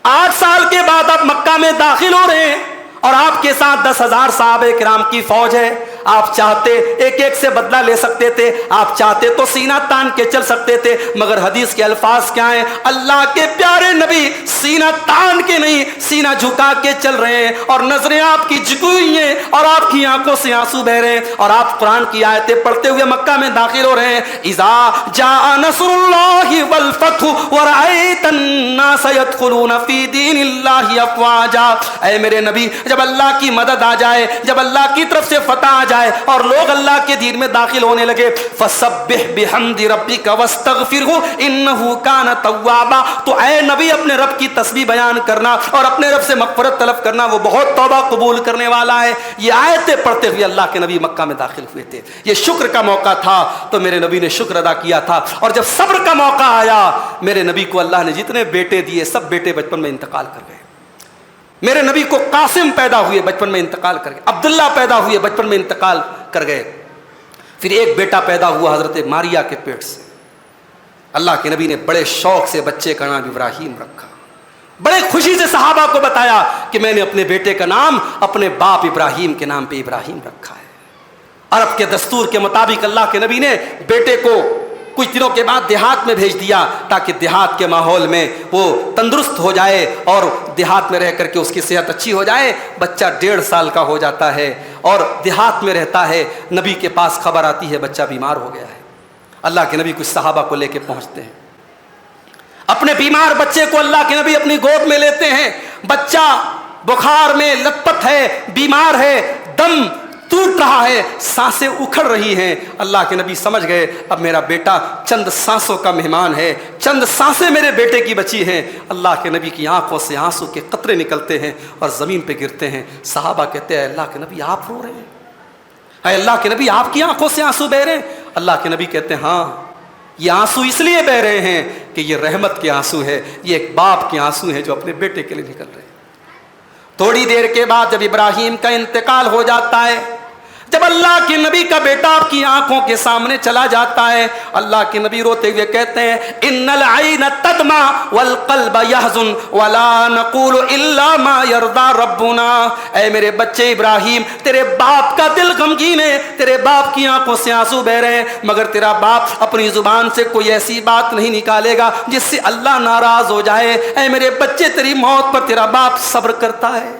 8 سال کے بعد آپ مکہ میں داخل ہو رہے ہیں اور آپ کے ساتھ 10,000 صحابہ کرام کی فوج ہے۔ آپ چاہتے ایک ایک سے بدلہ لے سکتے تھے، آپ چاہتے تو سینہ تان کے چل سکتے تھے، مگر حدیث کے الفاظ کیا ہیں؟ اللہ کے پیارے نبی سینہ تان کے نہیں، سینہ جھکا کے چل رہے ہیں، اور نظریں آپ کی جھکی ہوئی ہیں اور آپ کی آنکھوں سے آنسو بہ رہے ہیں، اور آپ قرآن کی آیتیں پڑھتے ہوئے مکہ میں داخل ہو رہے ہیں۔ اذا جاء نصر اللہ والفتح ورأیت الناس يدخلون فی دین اللہ افواجا، اے میرے نبی جب اللہ کی مدد آ جائے، جب اللہ کی طرف سے فتح آ جائے اور لوگ اللہ کے دین میں داخل ہونے لگے، فسبح بحمد ربک واستغفرہ انہ کان توابا، تو اے نبی اپنے رب کی تسبیح بیان کرنا اور اپنے رب سے مغفرت طلب کرنا، وہ بہت توبہ قبول کرنے والا ہے۔ یہ آیتیں پڑھتے ہوئے اللہ کے نبی مکہ میں داخل ہوئے تھے۔ یہ شکر کا موقع تھا تو میرے نبی نے شکر ادا کیا تھا، اور جب صبر کا موقع آیا میرے نبی کو اللہ نے جتنے بیٹے دیے سب بیٹے بچپن میں انتقال کر گئے۔ میرے نبی کو قاسم پیدا ہوئے بچپن میں انتقال کر گئے، عبداللہ پیدا ہوئے بچپن میں انتقال کر گئے، پھر ایک بیٹا پیدا ہوا حضرت ماریا کے پیٹ سے۔ اللہ کے نبی نے بڑے شوق سے بچے کا نام ابراہیم رکھا، بڑے خوشی سے صحابہ کو بتایا کہ میں نے اپنے بیٹے کا نام اپنے باپ ابراہیم کے نام پہ ابراہیم رکھا ہے۔ عرب کے دستور کے مطابق اللہ کے نبی نے بیٹے کو کچھ دنوں کے بعد دیہات میں بھیج دیا تاکہ دیہات کے ماحول میں وہ تندرست ہو جائے اور دیہات میں رہ کر کے اس کی صحت اچھی ہو جائے۔ بچہ 1.5 سال کا ہو جاتا ہے اور دیہات میں رہتا ہے، نبی کے پاس خبر آتی ہے بچہ بیمار ہو گیا ہے۔ اللہ کے نبی کچھ صحابہ کو لے کے پہنچتے ہیں، اپنے بیمار بچے کو اللہ کے نبی اپنی گود میں لیتے ہیں۔ بچہ بخار میں لت پت ہے، بیمار ہے، دم ٹوٹ رہا ہے، سانسیں اکھڑ رہی ہیں۔ اللہ کے نبی سمجھ گئے اب میرا بیٹا چند سانسوں کا مہمان ہے، چند سانسیں میرے بیٹے کی بچی ہیں۔ اللہ کے نبی کی آنکھوں سے آنسو کے قطرے نکلتے ہیں اور زمین پہ گرتے ہیں۔ صحابہ کہتے ہیں اللہ کے نبی آپ رو رہے ہیں، اے اللہ کے نبی آپ کی آنکھوں سے آنسو بہ رہے ہیں؟ اللہ کے نبی کہتے ہیں ہاں، یہ آنسو اس لیے بہ رہے ہیں کہ یہ رحمت کے آنسو ہے، یہ ایک باپ کے آنسو ہیں جو اپنے بیٹے کے لیے نکل رہے ہیں۔ تھوڑی دیر کے بعد جب ابراہیم کا انتقال ہو جاتا ہے، جب اللہ کے نبی کا بیٹا آپ کی آنکھوں کے سامنے چلا جاتا ہے، اللہ کے نبی روتے ہوئے کہتے ہیں ان العین تدمع والقلب يحزن ولا نقول الا ما يرضى ربنا، اے میرے بچے ابراہیم تیرے باپ کا دل غمگین ہے، تیرے باپ کی آنکھوں سے آنسو بہ رہے ہیں، مگر تیرا باپ اپنی زبان سے کوئی ایسی بات نہیں نکالے گا جس سے اللہ ناراض ہو جائے۔ اے میرے بچے تیری موت پر تیرا باپ صبر کرتا ہے۔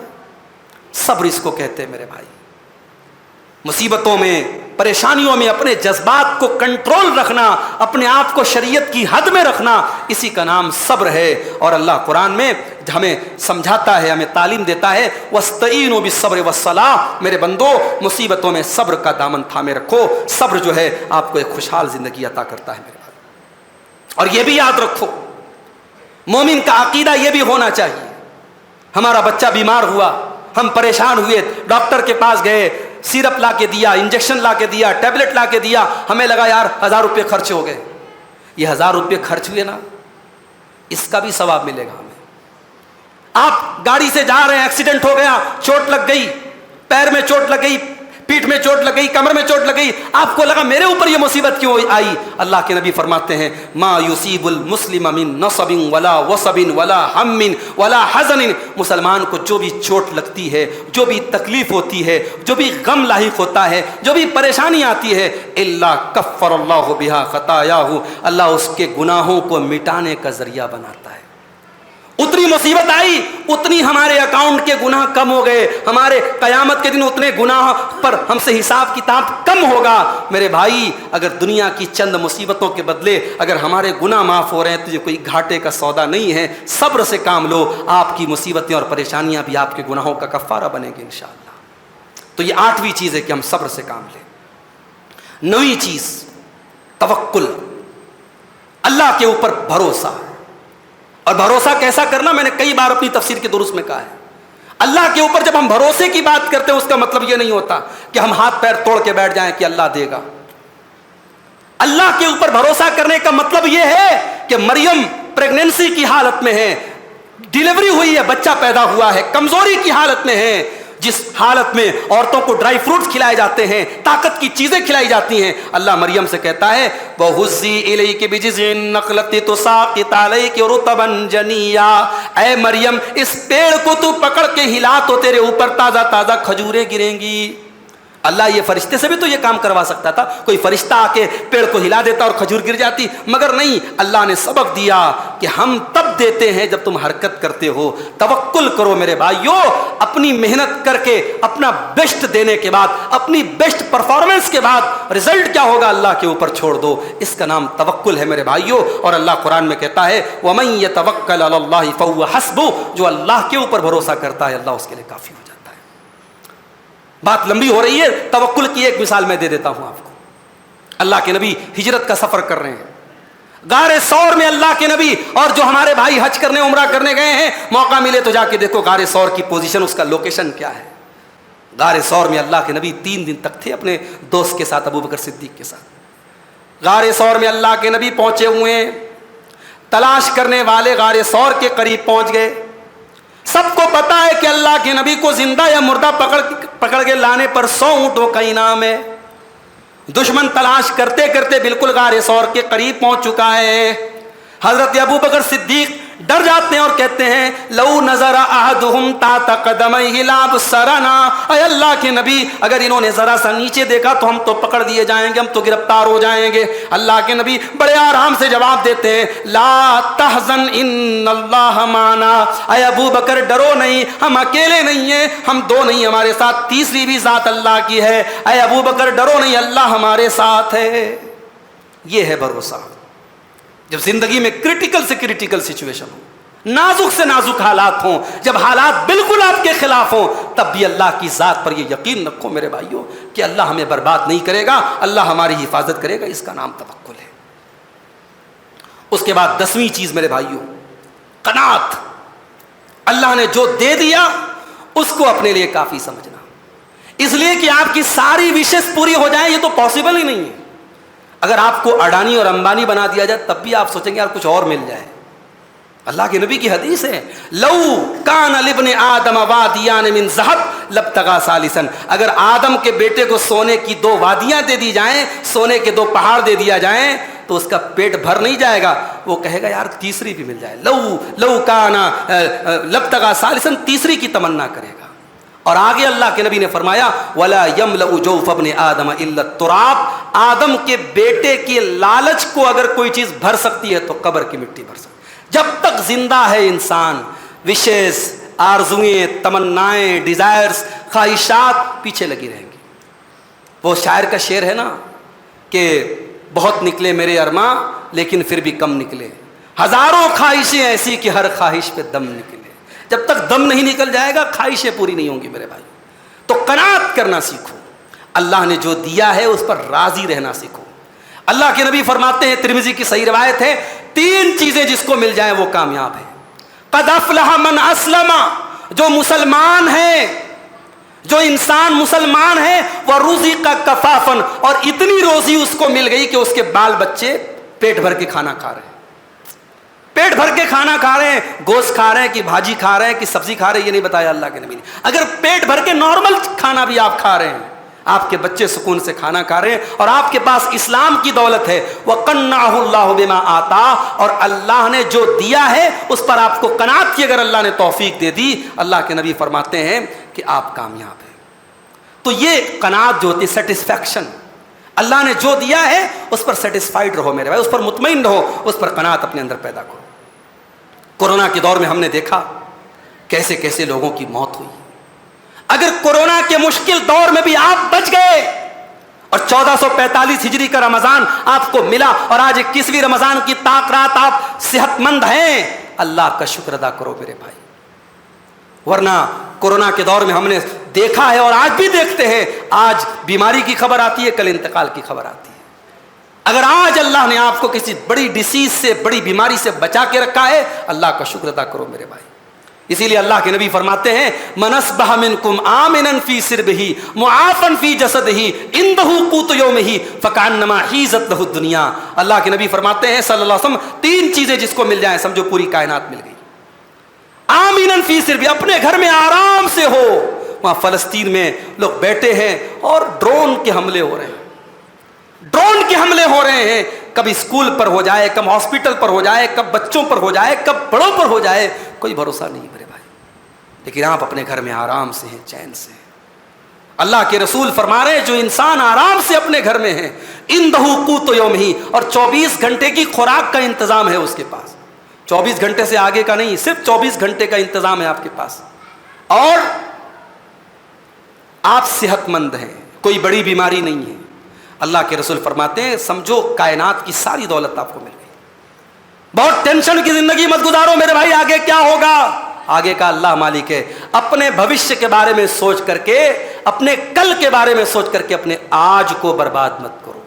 صبر اس کو کہتے ہیں میرے بھائی۔ مصیبتوں میں پریشانیوں میں اپنے جذبات کو کنٹرول رکھنا، اپنے آپ کو شریعت کی حد میں رکھنا، اسی کا نام صبر ہے۔ اور اللہ قرآن میں ہمیں سمجھاتا ہے، ہمیں تعلیم دیتا ہے، وَاسْتَعِینُوا بِالصَّبْرِ وَالصَّلَاةِ، میرے بندو مصیبتوں میں صبر کا دامن تھامے رکھو۔ صبر جو ہے آپ کو ایک خوشحال زندگی عطا کرتا ہے میرے بھائی۔ اور یہ بھی یاد رکھو، مومن کا عقیدہ یہ بھی ہونا چاہیے، ہمارا بچہ بیمار ہوا، ہم پریشان ہوئے، ڈاکٹر کے پاس گئے، سیرپ لا کے دیا، انجیکشن لا کے دیا، ٹیبلٹ لا کے دیا، ہمیں لگا یار 1000 روپے خرچ ہو گئے۔ یہ 1000 روپے خرچ ہوئے نا، اس کا بھی ثواب ملے گا ہمیں۔ آپ گاڑی سے جا رہے ہیں، ایکسیڈنٹ ہو گیا، چوٹ لگ گئی، پیر میں چوٹ لگ گئی، پیٹھ میں چوٹ لگ گئی، کمر میں چوٹ لگ گئی، آپ کو لگا میرے اوپر یہ مصیبت کیوں آئی؟ اللہ کے نبی فرماتے ہیں ما یصیب المسلم من نصب ولا وصب ولا ہم ولا حزن، مسلمان کو جو بھی چوٹ لگتی ہے، جو بھی تکلیف ہوتی ہے، جو بھی غم لاحق ہوتا ہے، جو بھی پریشانی آتی ہے، الا کفر اللہ بہا خطایاہ، اللہ اس کے گناہوں کو مٹانے کا ذریعہ بناتا ہے۔ اتنی مصیبت آئی اتنی ہمارے اکاؤنٹ کے گناہ کم ہو گئے، ہمارے قیامت کے دن اتنے گناہ پر ہم سے حساب کتاب کم ہوگا۔ میرے بھائی اگر دنیا کی چند مصیبتوں کے بدلے اگر ہمارے گناہ معاف ہو رہے ہیں تو یہ کوئی گھاٹے کا سودا نہیں ہے۔ صبر سے کام لو، آپ کی مصیبتیں اور پریشانیاں بھی آپ کے گناہوں کا کفارہ بنیں گے انشاءاللہ۔ تو یہ 8ویں چیز ہے کہ ہم صبر سے کام لیں۔ 9ویں چیز توکل، اللہ کے اوپر بھروسہ۔ اور بھروسہ کیسا کرنا، میں نے کئی بار اپنی تفسیر کے دروس میں کہا ہے۔ اللہ کے اوپر جب ہم بھروسے کی بات کرتے ہیں اس کا مطلب یہ نہیں ہوتا کہ ہم ہاتھ پیر توڑ کے بیٹھ جائیں کہ اللہ دے گا۔ اللہ کے اوپر بھروسہ کرنے کا مطلب یہ ہے کہ مریم پریگننسی کی حالت میں ہے، ڈیلیوری ہوئی ہے، بچہ پیدا ہوا ہے، کمزوری کی حالت میں ہے، جس حالت میں عورتوں کو ڈرائی فروٹس کھلائے جاتے ہیں، طاقت کی چیزیں کھلائی جاتی ہیں، اللہ مریم سے کہتا ہے وَهُزِّي إِلَيْكِ بِجِذْعِ النَّخْلَةِ تُسَاقِطْ عَلَيْكِ رُطَبًا جَنِيًّا، اے مریم اس پیڑ کو تو پکڑ کے ہلا تو تیرے اوپر تازہ تازہ کھجوریں گریں گی۔ اللہ یہ فرشتے سے بھی تو یہ کام کروا سکتا تھا، کوئی فرشتہ آ کے پیڑ کو ہلا دیتا اور کھجور گر جاتی، مگر نہیں، اللہ نے سبق دیا کہ ہم تب دیتے ہیں جب تم حرکت کرتے ہو۔ توکل کرو میرے بھائیو، اپنی محنت کر کے اپنا بیسٹ دینے کے بعد، اپنی بیسٹ پرفارمنس کے بعد رزلٹ کیا ہوگا اللہ کے اوپر چھوڑ دو، اس کا نام توکل ہے میرے بھائیو۔ اور اللہ قرآن میں کہتا ہے وَمَن يَتَوَكَّلْ عَلَى اللَّهِ فَهُوَ حَسْبُهُ، جو اللہ کے اوپر بھروسہ کرتا ہے اللہ اس کے لیے کافی ہو جاتا ہے۔ بات لمبی ہو رہی ہے، توکل کی ایک مثال میں دے دیتا ہوں آپ کو۔ اللہ کے نبی ہجرت کا سفر کر رہے ہیں، غار ثور میں اللہ کے نبی، اور جو ہمارے بھائی حج کرنے عمرہ کرنے گئے ہیں موقع ملے تو جا کے دیکھو غار ثور کی پوزیشن، اس کا لوکیشن کیا ہے۔ غار ثور میں اللہ کے نبی 3 دن تک تھے اپنے دوست کے ساتھ، ابو بکر صدیق کے ساتھ۔ غار ثور میں اللہ کے نبی پہنچے ہوئے ہیں، تلاش کرنے والے غار ثور کے قریب پہنچ گئے۔ سب کو پتا ہے کہ اللہ کے نبی کو زندہ یا مردہ پکڑ کے لانے پر 100 اونٹوں کا انعام ہے۔ دشمن تلاش کرتے کرتے بالکل غار ثور کے قریب پہنچ چکا ہے۔ حضرت ابو بکر صدیق ڈر جاتے ہیں اور کہتے ہیں لو نظر احدہم تحت قدمیہ لابصرنا، اے اللہ کے نبی اگر انہوں نے ذرا سا نیچے دیکھا تو ہم تو پکڑ دیے جائیں گے، ہم تو گرفتار ہو جائیں گے۔ اللہ کے نبی بڑے آرام سے جواب دیتے ہیں لا تحزن ان اللہ معنا، اے ابو بکر ڈرو نہیں، ہم اکیلے نہیں ہیں، ہم 2 نہیں، ہمارے ساتھ تیسری بھی ذات اللہ کی ہے۔ اے ابو بکر ڈرو نہیں، اللہ ہمارے ساتھ ہے۔ یہ ہے بھروسہ۔ جب زندگی میں کرٹیکل سے کرٹیکل سچویشن ہو، نازک سے نازک حالات ہوں، جب حالات بالکل آپ کے خلاف ہوں، تب بھی اللہ کی ذات پر یہ یقین رکھو میرے بھائیوں کہ اللہ ہمیں برباد نہیں کرے گا، اللہ ہماری حفاظت کرے گا، اس کا نام توکل ہے۔ اس کے بعد 10ویں چیز میرے بھائیوں قناعت، اللہ نے جو دے دیا اس کو اپنے لیے کافی سمجھنا، اس لیے کہ آپ کی ساری وشز پوری ہو جائیں یہ تو پاسبل ہی نہیں ہے۔ اگر آپ کو اڈانی اور امبانی بنا دیا جائے تب بھی آپ سوچیں گے یار کچھ اور مل جائے۔ اللہ کے نبی کی حدیث ہے لو کان لابن آدم وادیان من ذهب لابتغى ثالثا، اگر آدم کے بیٹے کو سونے کی 2 وادیاں دے دی جائیں، سونے کے 2 پہاڑ دے دیا جائیں تو اس کا پیٹ بھر نہیں جائے گا، وہ کہے گا یار تیسری بھی مل جائے، لو کان لابتغى ثالثا، تیسری کی تمنا کرے گا۔ اور آگے اللہ کے نبی نے فرمایا وَلَا يَمْلَأُ جَوْفَ ابْنِ آدَمَ إِلَّا التُّرَابُ، آدم کے بیٹے کے لالچ کو اگر کوئی چیز بھر سکتی ہے تو قبر کی مٹی بھر سکتی ہے۔ جب تک زندہ ہے انسان وشز، آرزوئیں، تمنائیں، ڈیزائرز، خواہشات پیچھے لگی رہیں گی۔ وہ شاعر کا شعر ہے نا کہ بہت نکلے میرے ارماں لیکن پھر بھی کم نکلے، ہزاروں خواہشیں ایسی کہ ہر خواہش پہ دم نکلے۔ جب تک دم نہیں نکل جائے گا خواہشیں پوری نہیں ہوں گی میرے بھائی۔ تو قناعت کرنا سیکھو، اللہ نے جو دیا ہے اس پر راضی رہنا سیکھو۔ اللہ کے نبی فرماتے ہیں، ترمذی کی صحیح روایت ہے، 3 چیزیں جس کو مل جائیں وہ کامیاب ہے۔ قد افلح من اسلم، جو مسلمان ہے، جو انسان مسلمان ہے، وہ رزق کفافن، اور اتنی روزی اس کو مل گئی کہ اس کے بال بچے پیٹ بھر کے کھانا کھا رہے ہیں، پیٹ بھر کے کھانا کھا رہے ہیں، گوشت کھا رہے ہیں کہ بھاجی کھا رہے ہیں کہ سبزی کھا رہے ہیں، یہ نہیں بتایا اللہ کے نبی نے۔ اگر پیٹ بھر کے نارمل کھانا بھی آپ کھا رہے ہیں، آپ کے بچے سکون سے کھانا کھا رہے ہیں، اور آپ کے پاس اسلام کی دولت ہے، وَقَنَّعَهُ اللَّهُ بِمَا آتَاهُ، اور اللہ نے جو دیا ہے اس پر آپ کو قناعت کی اگر اللہ نے توفیق دے دی، اللہ کے نبی فرماتے ہیں کہ آپ کامیاب ہیں۔ تو یہ قناعت جو ہوتی ہے، سیٹسفیکشن، اللہ نے جو دیا ہے اس پر سیٹسفائیڈ رہو میرے بھائی، اس پر مطمئن رہو، اس پر قناعت اپنے اندر پیدا کرو۔ کورونا کے دور میں ہم نے دیکھا کیسے کیسے لوگوں کی موت ہوئی۔ اگر کورونا کے مشکل دور میں بھی آپ بچ گئے اور 1445 ہجری کا رمضان آپ کو ملا، اور آج 21ویں رمضان کی طاق رات آپ صحت مند ہیں، اللہ کا شکر ادا کرو میرے بھائی۔ ورنہ کورونا کے دور میں ہم نے دیکھا ہے اور آج بھی دیکھتے ہیں، آج بیماری کی خبر آتی ہے، کل انتقال کی خبر آتی ہے۔ اگر آج اللہ نے آپ کو کسی بڑی ڈیسیز سے، بڑی بیماری سے بچا کے رکھا ہے، اللہ کا شکر ادا کرو میرے بھائی۔ اسی لیے اللہ کے نبی فرماتے ہیں، من اصبح منکم آمنا فی سربہ معافا فی جسدہ عندہ قوت یومہ فکأنما حیزت لہ الدنیا۔ اللہ کے نبی فرماتے ہیں صلی اللہ علیہ وسلم، 3 چیزیں جس کو مل جائیں سمجھو پوری کائنات مل گئی۔ آمنا فی سربہ، اپنے گھر میں آرام سے ہو۔ وہاں فلسطین میں لوگ بیٹھے ہیں اور ڈرون کے حملے ہو رہے ہیں، ڈرون کے حملے ہو رہے ہیں، کب اسکول پر ہو جائے، کب ہاسپٹل پر ہو جائے، کب بچوں پر ہو جائے، کب بڑوں پر ہو جائے، کوئی بھروسہ نہیں میرے بھائی۔ لیکن آپ اپنے گھر میں آرام سے ہیں، چین سے ہیں۔ اللہ کے رسول فرما رہے ہیں، جو انسان آرام سے اپنے گھر میں ہے، عندہ قوت یومہ، اور 24 گھنٹے کی خوراک کا انتظام ہے اس کے پاس، 24 گھنٹے سے آگے کا نہیں، صرف 24 گھنٹے کا انتظام ہے آپ کے پاس، اور آپ صحت مند ہیں، کوئی بڑی بیماری نہیں ہے۔ اللہ کے رسول فرماتے ہیں، سمجھو کائنات کی ساری دولت آپ کو مل گئی۔ بہت ٹینشن کی زندگی مت گزارو میرے بھائی، آگے کیا ہوگا، آگے کا اللہ مالک ہے۔ اپنے بھوشیہ کے بارے میں سوچ کر کے، اپنے کل کے بارے میں سوچ کر کے اپنے آج کو برباد مت کرو،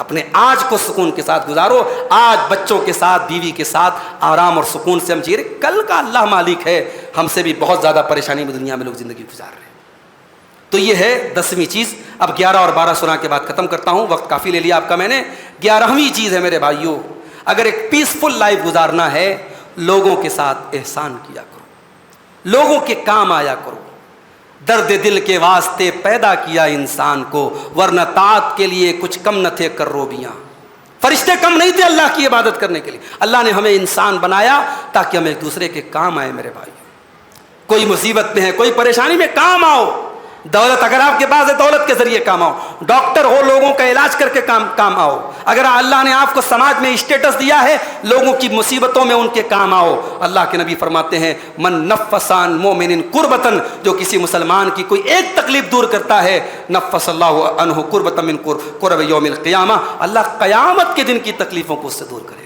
اپنے آج کو سکون کے ساتھ گزارو۔ آج بچوں کے ساتھ، بیوی کے ساتھ آرام اور سکون سے ہم جی رہے، کل کا اللہ مالک ہے۔ ہم سے بھی بہت زیادہ پریشانی میں دنیا میں لوگ زندگی گزار رہے ہیں۔ تو یہ ہے 10ویں چیز۔ اب 11 اور 12 سنا کے بعد ختم کرتا ہوں، وقت کافی لے لیا آپ کا میں نے۔ 11ویں چیز ہے میرے بھائیوں، اگر ایک پیسفل لائف گزارنا ہے، لوگوں کے ساتھ احسان کیا کرو، لوگوں کے کام آیا کرو۔ درد دل کے واسطے پیدا کیا انسان کو، ورنہ طاعت کے لیے کچھ کم نہ تھے کروبیاں۔ فرشتے کم نہیں تھے اللہ کی عبادت کرنے کے لیے، اللہ نے ہمیں انسان بنایا تاکہ ہم ایک دوسرے کے کام آئے میرے بھائی۔ کوئی مصیبت میں ہے، کوئی پریشانی میں، کام آؤ۔ دولت اگر آپ کے پاس ہے، دولت کے ذریعے کام آؤ۔ ڈاکٹر ہو، لوگوں کا علاج کر کے کام آؤ۔ اگر اللہ نے آپ کو سماج میں اسٹیٹس دیا ہے، لوگوں کی مصیبتوں میں ان کے کام آؤ۔ اللہ کے نبی فرماتے ہیں، من نفس عن مومن کربتن، جو کسی مسلمان کی کوئی ایک تکلیف دور کرتا ہے، نفس اللہ عنہ کربۃ من کرب یوم القیامہ، اللہ قیامت کے دن کی تکلیفوں کو اس سے دور کرے گا۔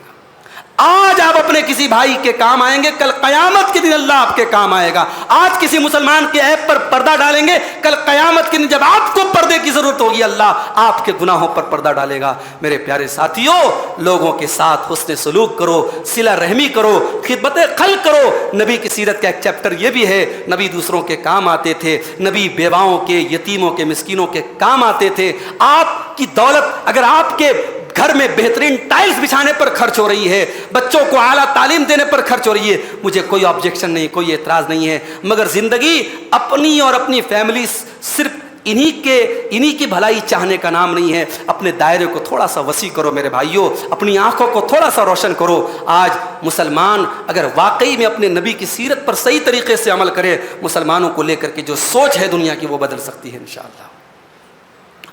آج آپ اپنے کسی بھائی کے کام آئیں گے، کل قیامت کے دن اللہ آپ کے کام آئے گا۔ آج کسی مسلمان کے عیب پر پردہ ڈالیں گے، کل قیامت کے دن جب آپ کو پردے کی ضرورت ہوگی، اللہ آپ کے گناہوں پر پردہ ڈالے گا۔ میرے پیارے ساتھیوں، لوگوں کے ساتھ حسن سلوک کرو، صلہ رحمی کرو، خدمت خلق کرو۔ نبی کی سیرت کا ایک چیپٹر یہ بھی ہے، نبی دوسروں کے کام آتے تھے، نبی بیواؤں کے، یتیموں کے، مسکینوں کے کام آتے تھے۔ آپ کی دولت اگر آپ کے گھر میں بہترین ٹائلز بچھانے پر خرچ ہو رہی ہے، بچوں کو اعلیٰ تعلیم دینے پر خرچ ہو رہی ہے، مجھے کوئی آبجیکشن نہیں، کوئی اعتراض نہیں ہے، مگر زندگی اپنی اور اپنی فیملی صرف انہی کی بھلائی چاہنے کا نام نہیں ہے۔ اپنے دائرے کو تھوڑا سا وسیع کرو میرے بھائیوں، اپنی آنکھوں کو تھوڑا سا روشن کرو۔ آج مسلمان اگر واقعی میں اپنے نبی کی سیرت پر صحیح طریقے سے عمل کرے، مسلمانوں کو لے کر کے جو سوچ ہے دنیا کی وہ بدل سکتی ہے انشاءاللہ۔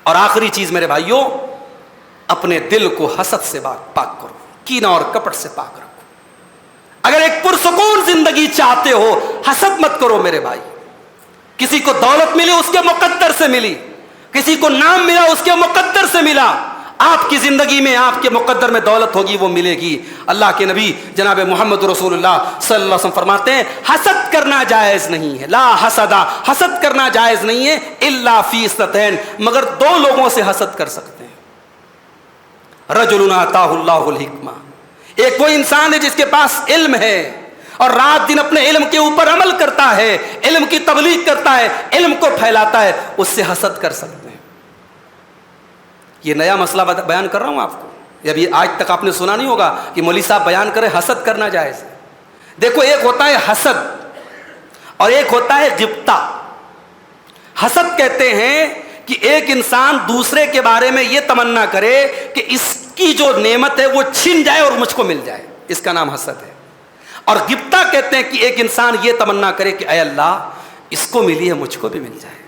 اور آخری چیز میرے بھائیوں، اپنے دل کو حسد سے پاک کرو، کینہ اور کپٹ سے پاک رکھو۔ اگر ایک پرسکون زندگی چاہتے ہو، حسد مت کرو میرے بھائی۔ کسی کو دولت ملی، اس کے مقدر سے ملی، کسی کو نام ملا اس کے مقدر سے ملا، آپ کی زندگی میں آپ کے مقدر میں دولت ہوگی وہ ملے گی۔ اللہ کے نبی جناب محمد رسول اللہ صلی اللہ علیہ وسلم فرماتے ہیں حسد کرنا جائز نہیں ہے، لا حسدا، حسد کرنا جائز نہیں ہے الا فی اثنتین، مگر دو لوگوں سے حسد کر سکتے ہیں۔ رجل آتاہ اللہ الحکمہ، ایک وہ انسان ہے جس کے پاس علم ہے اور رات دن اپنے علم کے اوپر عمل کرتا ہے، علم کی تبلیغ کرتا ہے، علم کو پھیلاتا ہے، اس سے حسد کر سکتے ہیں۔ یہ نیا مسئلہ بیان کر رہا ہوں آپ کو، یہ ابھی آج تک آپ نے سنا نہیں ہوگا کہ مولوی صاحب بیان کرے حسد کرنا جائز ہے۔ دیکھو ایک ہوتا ہے حسد اور ایک ہوتا ہے غبطہ۔ حسد کہتے ہیں کہ ایک انسان دوسرے کے بارے میں یہ تمنا کرے کہ اس کی جو نعمت ہے وہ چھن جائے اور مجھ کو مل جائے، اس کا نام حسد ہے۔ اور غبطہ کہتے ہیں کہ ایک انسان یہ تمنا کرے کہ اے اللہ اس کو ملی ہے مجھ کو بھی مل جائے۔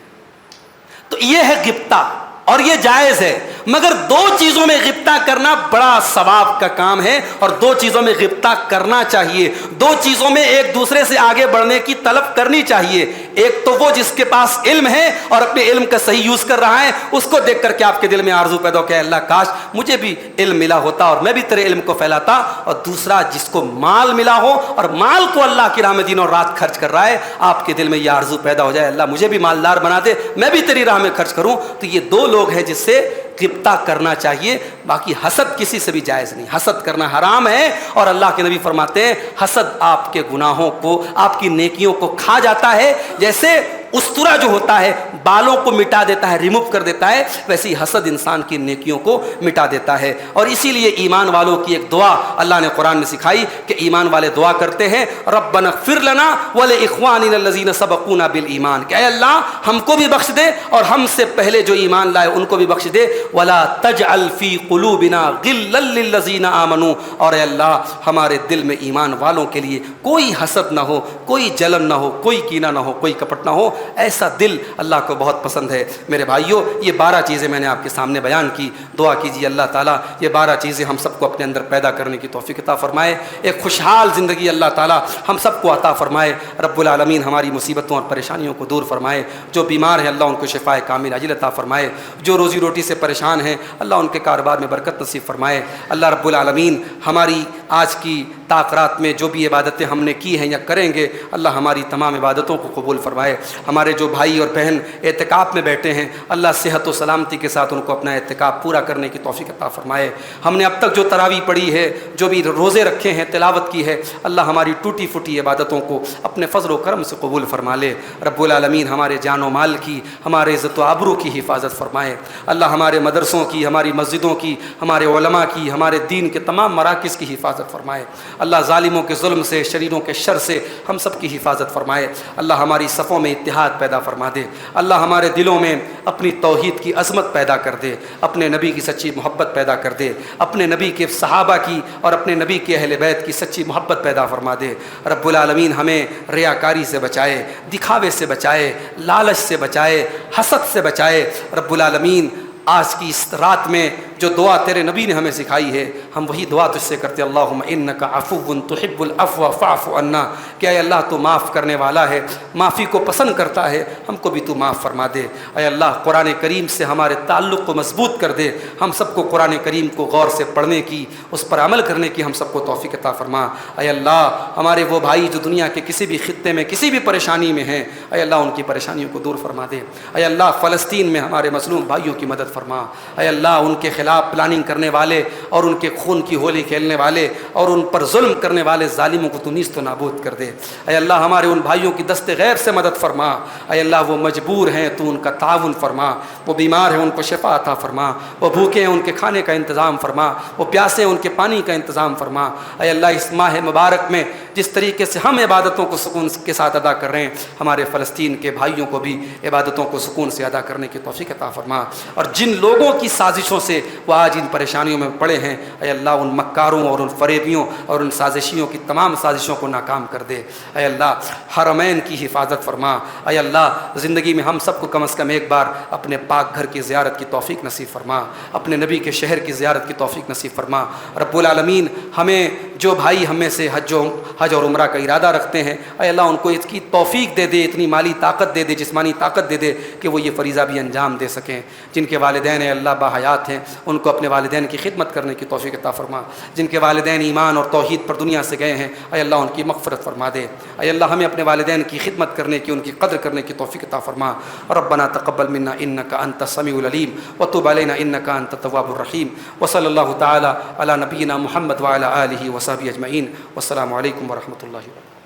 تو یہ ہے غبطہ اور یہ جائز ہے، مگر دو چیزوں میں غبطہ کرنا بڑا ثواب کا کام ہے اور دو چیزوں میں غبطہ کرنا چاہیے، دو چیزوں میں ایک دوسرے سے آگے بڑھنے کی طلب کرنی چاہیے۔ ایک تو وہ جس کے پاس علم ہے اور اپنے علم کا صحیح یوز کر رہا ہے، اس کو دیکھ کر کے آپ کے دل میں آرزو پیدا ہو کہ اللہ کاش مجھے بھی علم ملا ہوتا اور میں بھی تیرے علم کو پھیلاتا۔ اور دوسرا جس کو مال ملا ہو اور مال کو اللہ کی راہ میں دن اور رات خرچ کر رہا ہے، آپ کے دل میں یہ آرزو پیدا ہو جائے اللہ مجھے بھی مالدار بنا دے، میں بھی تیری راہ میں خرچ کروں۔ تو یہ دو لوگ ہیں جس سے غبطہ کرنا چاہیے، باقی حسد کسی سے بھی جائز نہیں، حسد کرنا حرام ہے۔ اور اللہ کے نبی فرماتے ہیں حسد آپ کے گناہوں کو، آپ کی نیکیوں کو کھا جاتا ہے، جیسے استرا جو ہوتا ہے بالوں کو مٹا دیتا ہے، ریموو کر دیتا ہے، ویسے ہی حسد انسان کی نیکیوں کو مٹا دیتا ہے۔ اور اسی لیے ایمان والوں کی ایک دعا اللہ نے قرآن میں سکھائی کہ ایمان والے دعا کرتے ہیں ربنا اغفر لنا ولاخواننا الذین سبقونا بالایمان، کہ اے اللہ ہم کو بھی بخش دے اور ہم سے پہلے جو ایمان لائے ان کو بھی بخش دے، ولا تجعل فی قلوبنا غلا للذین آمنوا، اور اے اللہ ہمارے دل میں ایمان والوں کے لیے کوئی حسد نہ ہو، کوئی جلن نہ ہو، کوئی کینہ نہ ہو، کوئی کپٹ نہ ہو۔ ایسا دل اللہ کو بہت پسند ہے۔ میرے بھائیوں یہ 12 چیزیں میں نے آپ کے سامنے بیان کی، دعا کیجیے اللہ تعالیٰ یہ 12 چیزیں ہم سب کو اپنے اندر پیدا کرنے کی توفیق عطا فرمائے، ایک خوشحال زندگی اللہ تعالیٰ ہم سب کو عطا فرمائے۔ رب العالمین ہماری مصیبتوں اور پریشانیوں کو دور فرمائے، جو بیمار ہیں اللہ ان کو شفائے کامل عاجل عطا فرمائے، جو روزی روٹی سے پریشان ہیں اللہ ان کے کاروبار میں برکت نصیب فرمائے۔ اللہ رب العالمین ہماری آج کی تاخرات میں جو بھی عبادتیں ہم نے کی ہیں یا کریں گے اللہ ہماری تمام عبادتوں کو قبول فرمائے۔ ہمارے جو بھائی اور بہن اعتکاف میں بیٹھے ہیں اللہ صحت و سلامتی کے ساتھ ان کو اپنا اعتکاف پورا کرنے کی توفیق عطا فرمائے۔ ہم نے اب تک جو تراویح پڑھی ہے، جو بھی روزے رکھے ہیں، تلاوت کی ہے، اللہ ہماری ٹوٹی پھوٹی عبادتوں کو اپنے فضل و کرم سے قبول فرما لے۔ رب العالمین ہمارے جان و مال کی، ہمارے عزت و آبرو کی حفاظت فرمائے۔ اللہ ہمارے مدرسوں کی، ہماری مسجدوں کی، ہمارے علماء کی، ہمارے دین کے تمام مراکز کی حفاظت فرمائے۔ اللہ ظالموں کے ظلم سے، شریروں کے شر سے ہم سب کی حفاظت فرمائے۔ اللہ ہماری صفوں میں اتحاد پیدا فرما دے۔ اللہ ہمارے دلوں میں اپنی توحید کی عظمت پیدا کر دے، اپنے نبی کی سچی محبت پیدا کر دے، اپنے نبی کے صحابہ کی اور اپنے نبی کے اہل بیت کی سچی محبت پیدا فرما دے۔ رب العالمین ہمیں ریاکاری سے بچائے، دکھاوے سے بچائے، لالچ سے بچائے، حسد سے بچائے۔ رب العالمین آج کی اس رات میں جو دعا تیرے نبی نے ہمیں سکھائی ہے ہم وہی دعا تجھ سے کرتے اللہم انک عفو تحب العفو فاعف عنا، کہ اے اللہ تو معاف کرنے والا ہے، معافی کو پسند کرتا ہے، ہم کو بھی تو معاف فرما دے۔ اے اللہ قرآن کریم سے ہمارے تعلق کو مضبوط کر دے، ہم سب کو قرآن کریم کو غور سے پڑھنے کی، اس پر عمل کرنے کی ہم سب کو توفیق عطا فرما۔ اے اللہ ہمارے وہ بھائی جو دنیا کے کسی بھی خطے میں کسی بھی پریشانی میں ہیں اے اللہ ان کی پریشانیوں کو دور فرما دے۔ اے اللہ فلسطین میں ہمارے مظلوم بھائیوں کی مدد فرما۔ اے اللہ ان کے خلاف پلاننگ کرنے والے اور ان کے خون کی ہولی کھیلنے والے اور ان پر ظلم کرنے والے ظالموں کو تو نیست و نابود کر دے۔ اے اللہ ہمارے ان بھائیوں کی دست غیب سے مدد فرما۔ اے اللہ وہ مجبور ہیں تو ان کا تعاون فرما، وہ بیمار ہیں ان کو شفا عطا فرما، وہ بھوکے ہیں ان کے کھانے کا انتظام فرما، وہ پیاسے ہیں ان کے پانی کا انتظام فرما۔ اے اللہ اس ماہ مبارک میں جس طریقے سے ہم عبادتوں کو سکون کے ساتھ ادا کر رہے ہیں ہمارے فلسطین کے بھائیوں کو بھی عبادتوں کو سکون سے ادا کرنے کی توفیق عطا فرما، اور جن لوگوں کی سازشوں سے وہ آج ان پریشانیوں میں پڑے ہیں، اے اللہ ان مکاروں اور ان فریبیوں اور ان سازشیوں کی تمام سازشوں کو ناکام کر دے۔ اے اللہ حرمین کی حفاظت فرما۔ اے اللہ زندگی میں ہم سب کو کم از کم ایک بار اپنے پاک گھر کی زیارت کی توفیق نصیب فرما، اپنے نبی کے شہر کی زیارت کی توفیق نصیب فرما۔ رب العالمین ہمیں جو بھائی ہم میں سے حج اور عمرہ کا ارادہ رکھتے ہیں، اے اللہ ان کو اس کی توفیق دے دے، اتنی مالی طاقت دے دے، جسمانی طاقت دے دے کہ وہ یہ فریضہ بھی انجام دے سکیں۔ جن کے والدین اے اللہ باحیات ہیں ان کو اپنے والدین کی خدمت کرنے کی توفیق عطا فرما۔ جن کے والدین ایمان اور توحید پر دنیا سے گئے ہیں، اے اللہ ان کی مغفرت فرما دے۔ اے اللہ ہمیں اپنے والدین کی خدمت کرنے کی، ان کی قدر کرنے کی توفیق عطا فرما۔ ربنا تقبل منا انک انت السمیع العلیم وتب علینا انک انت التواب الرحیم، وصلی اللہ تعالی علی نبینا محمد وعلی آلہ وصحبہ اجمعین، والسلام علیکم ورحمۃ اللہ وبرکاتہ۔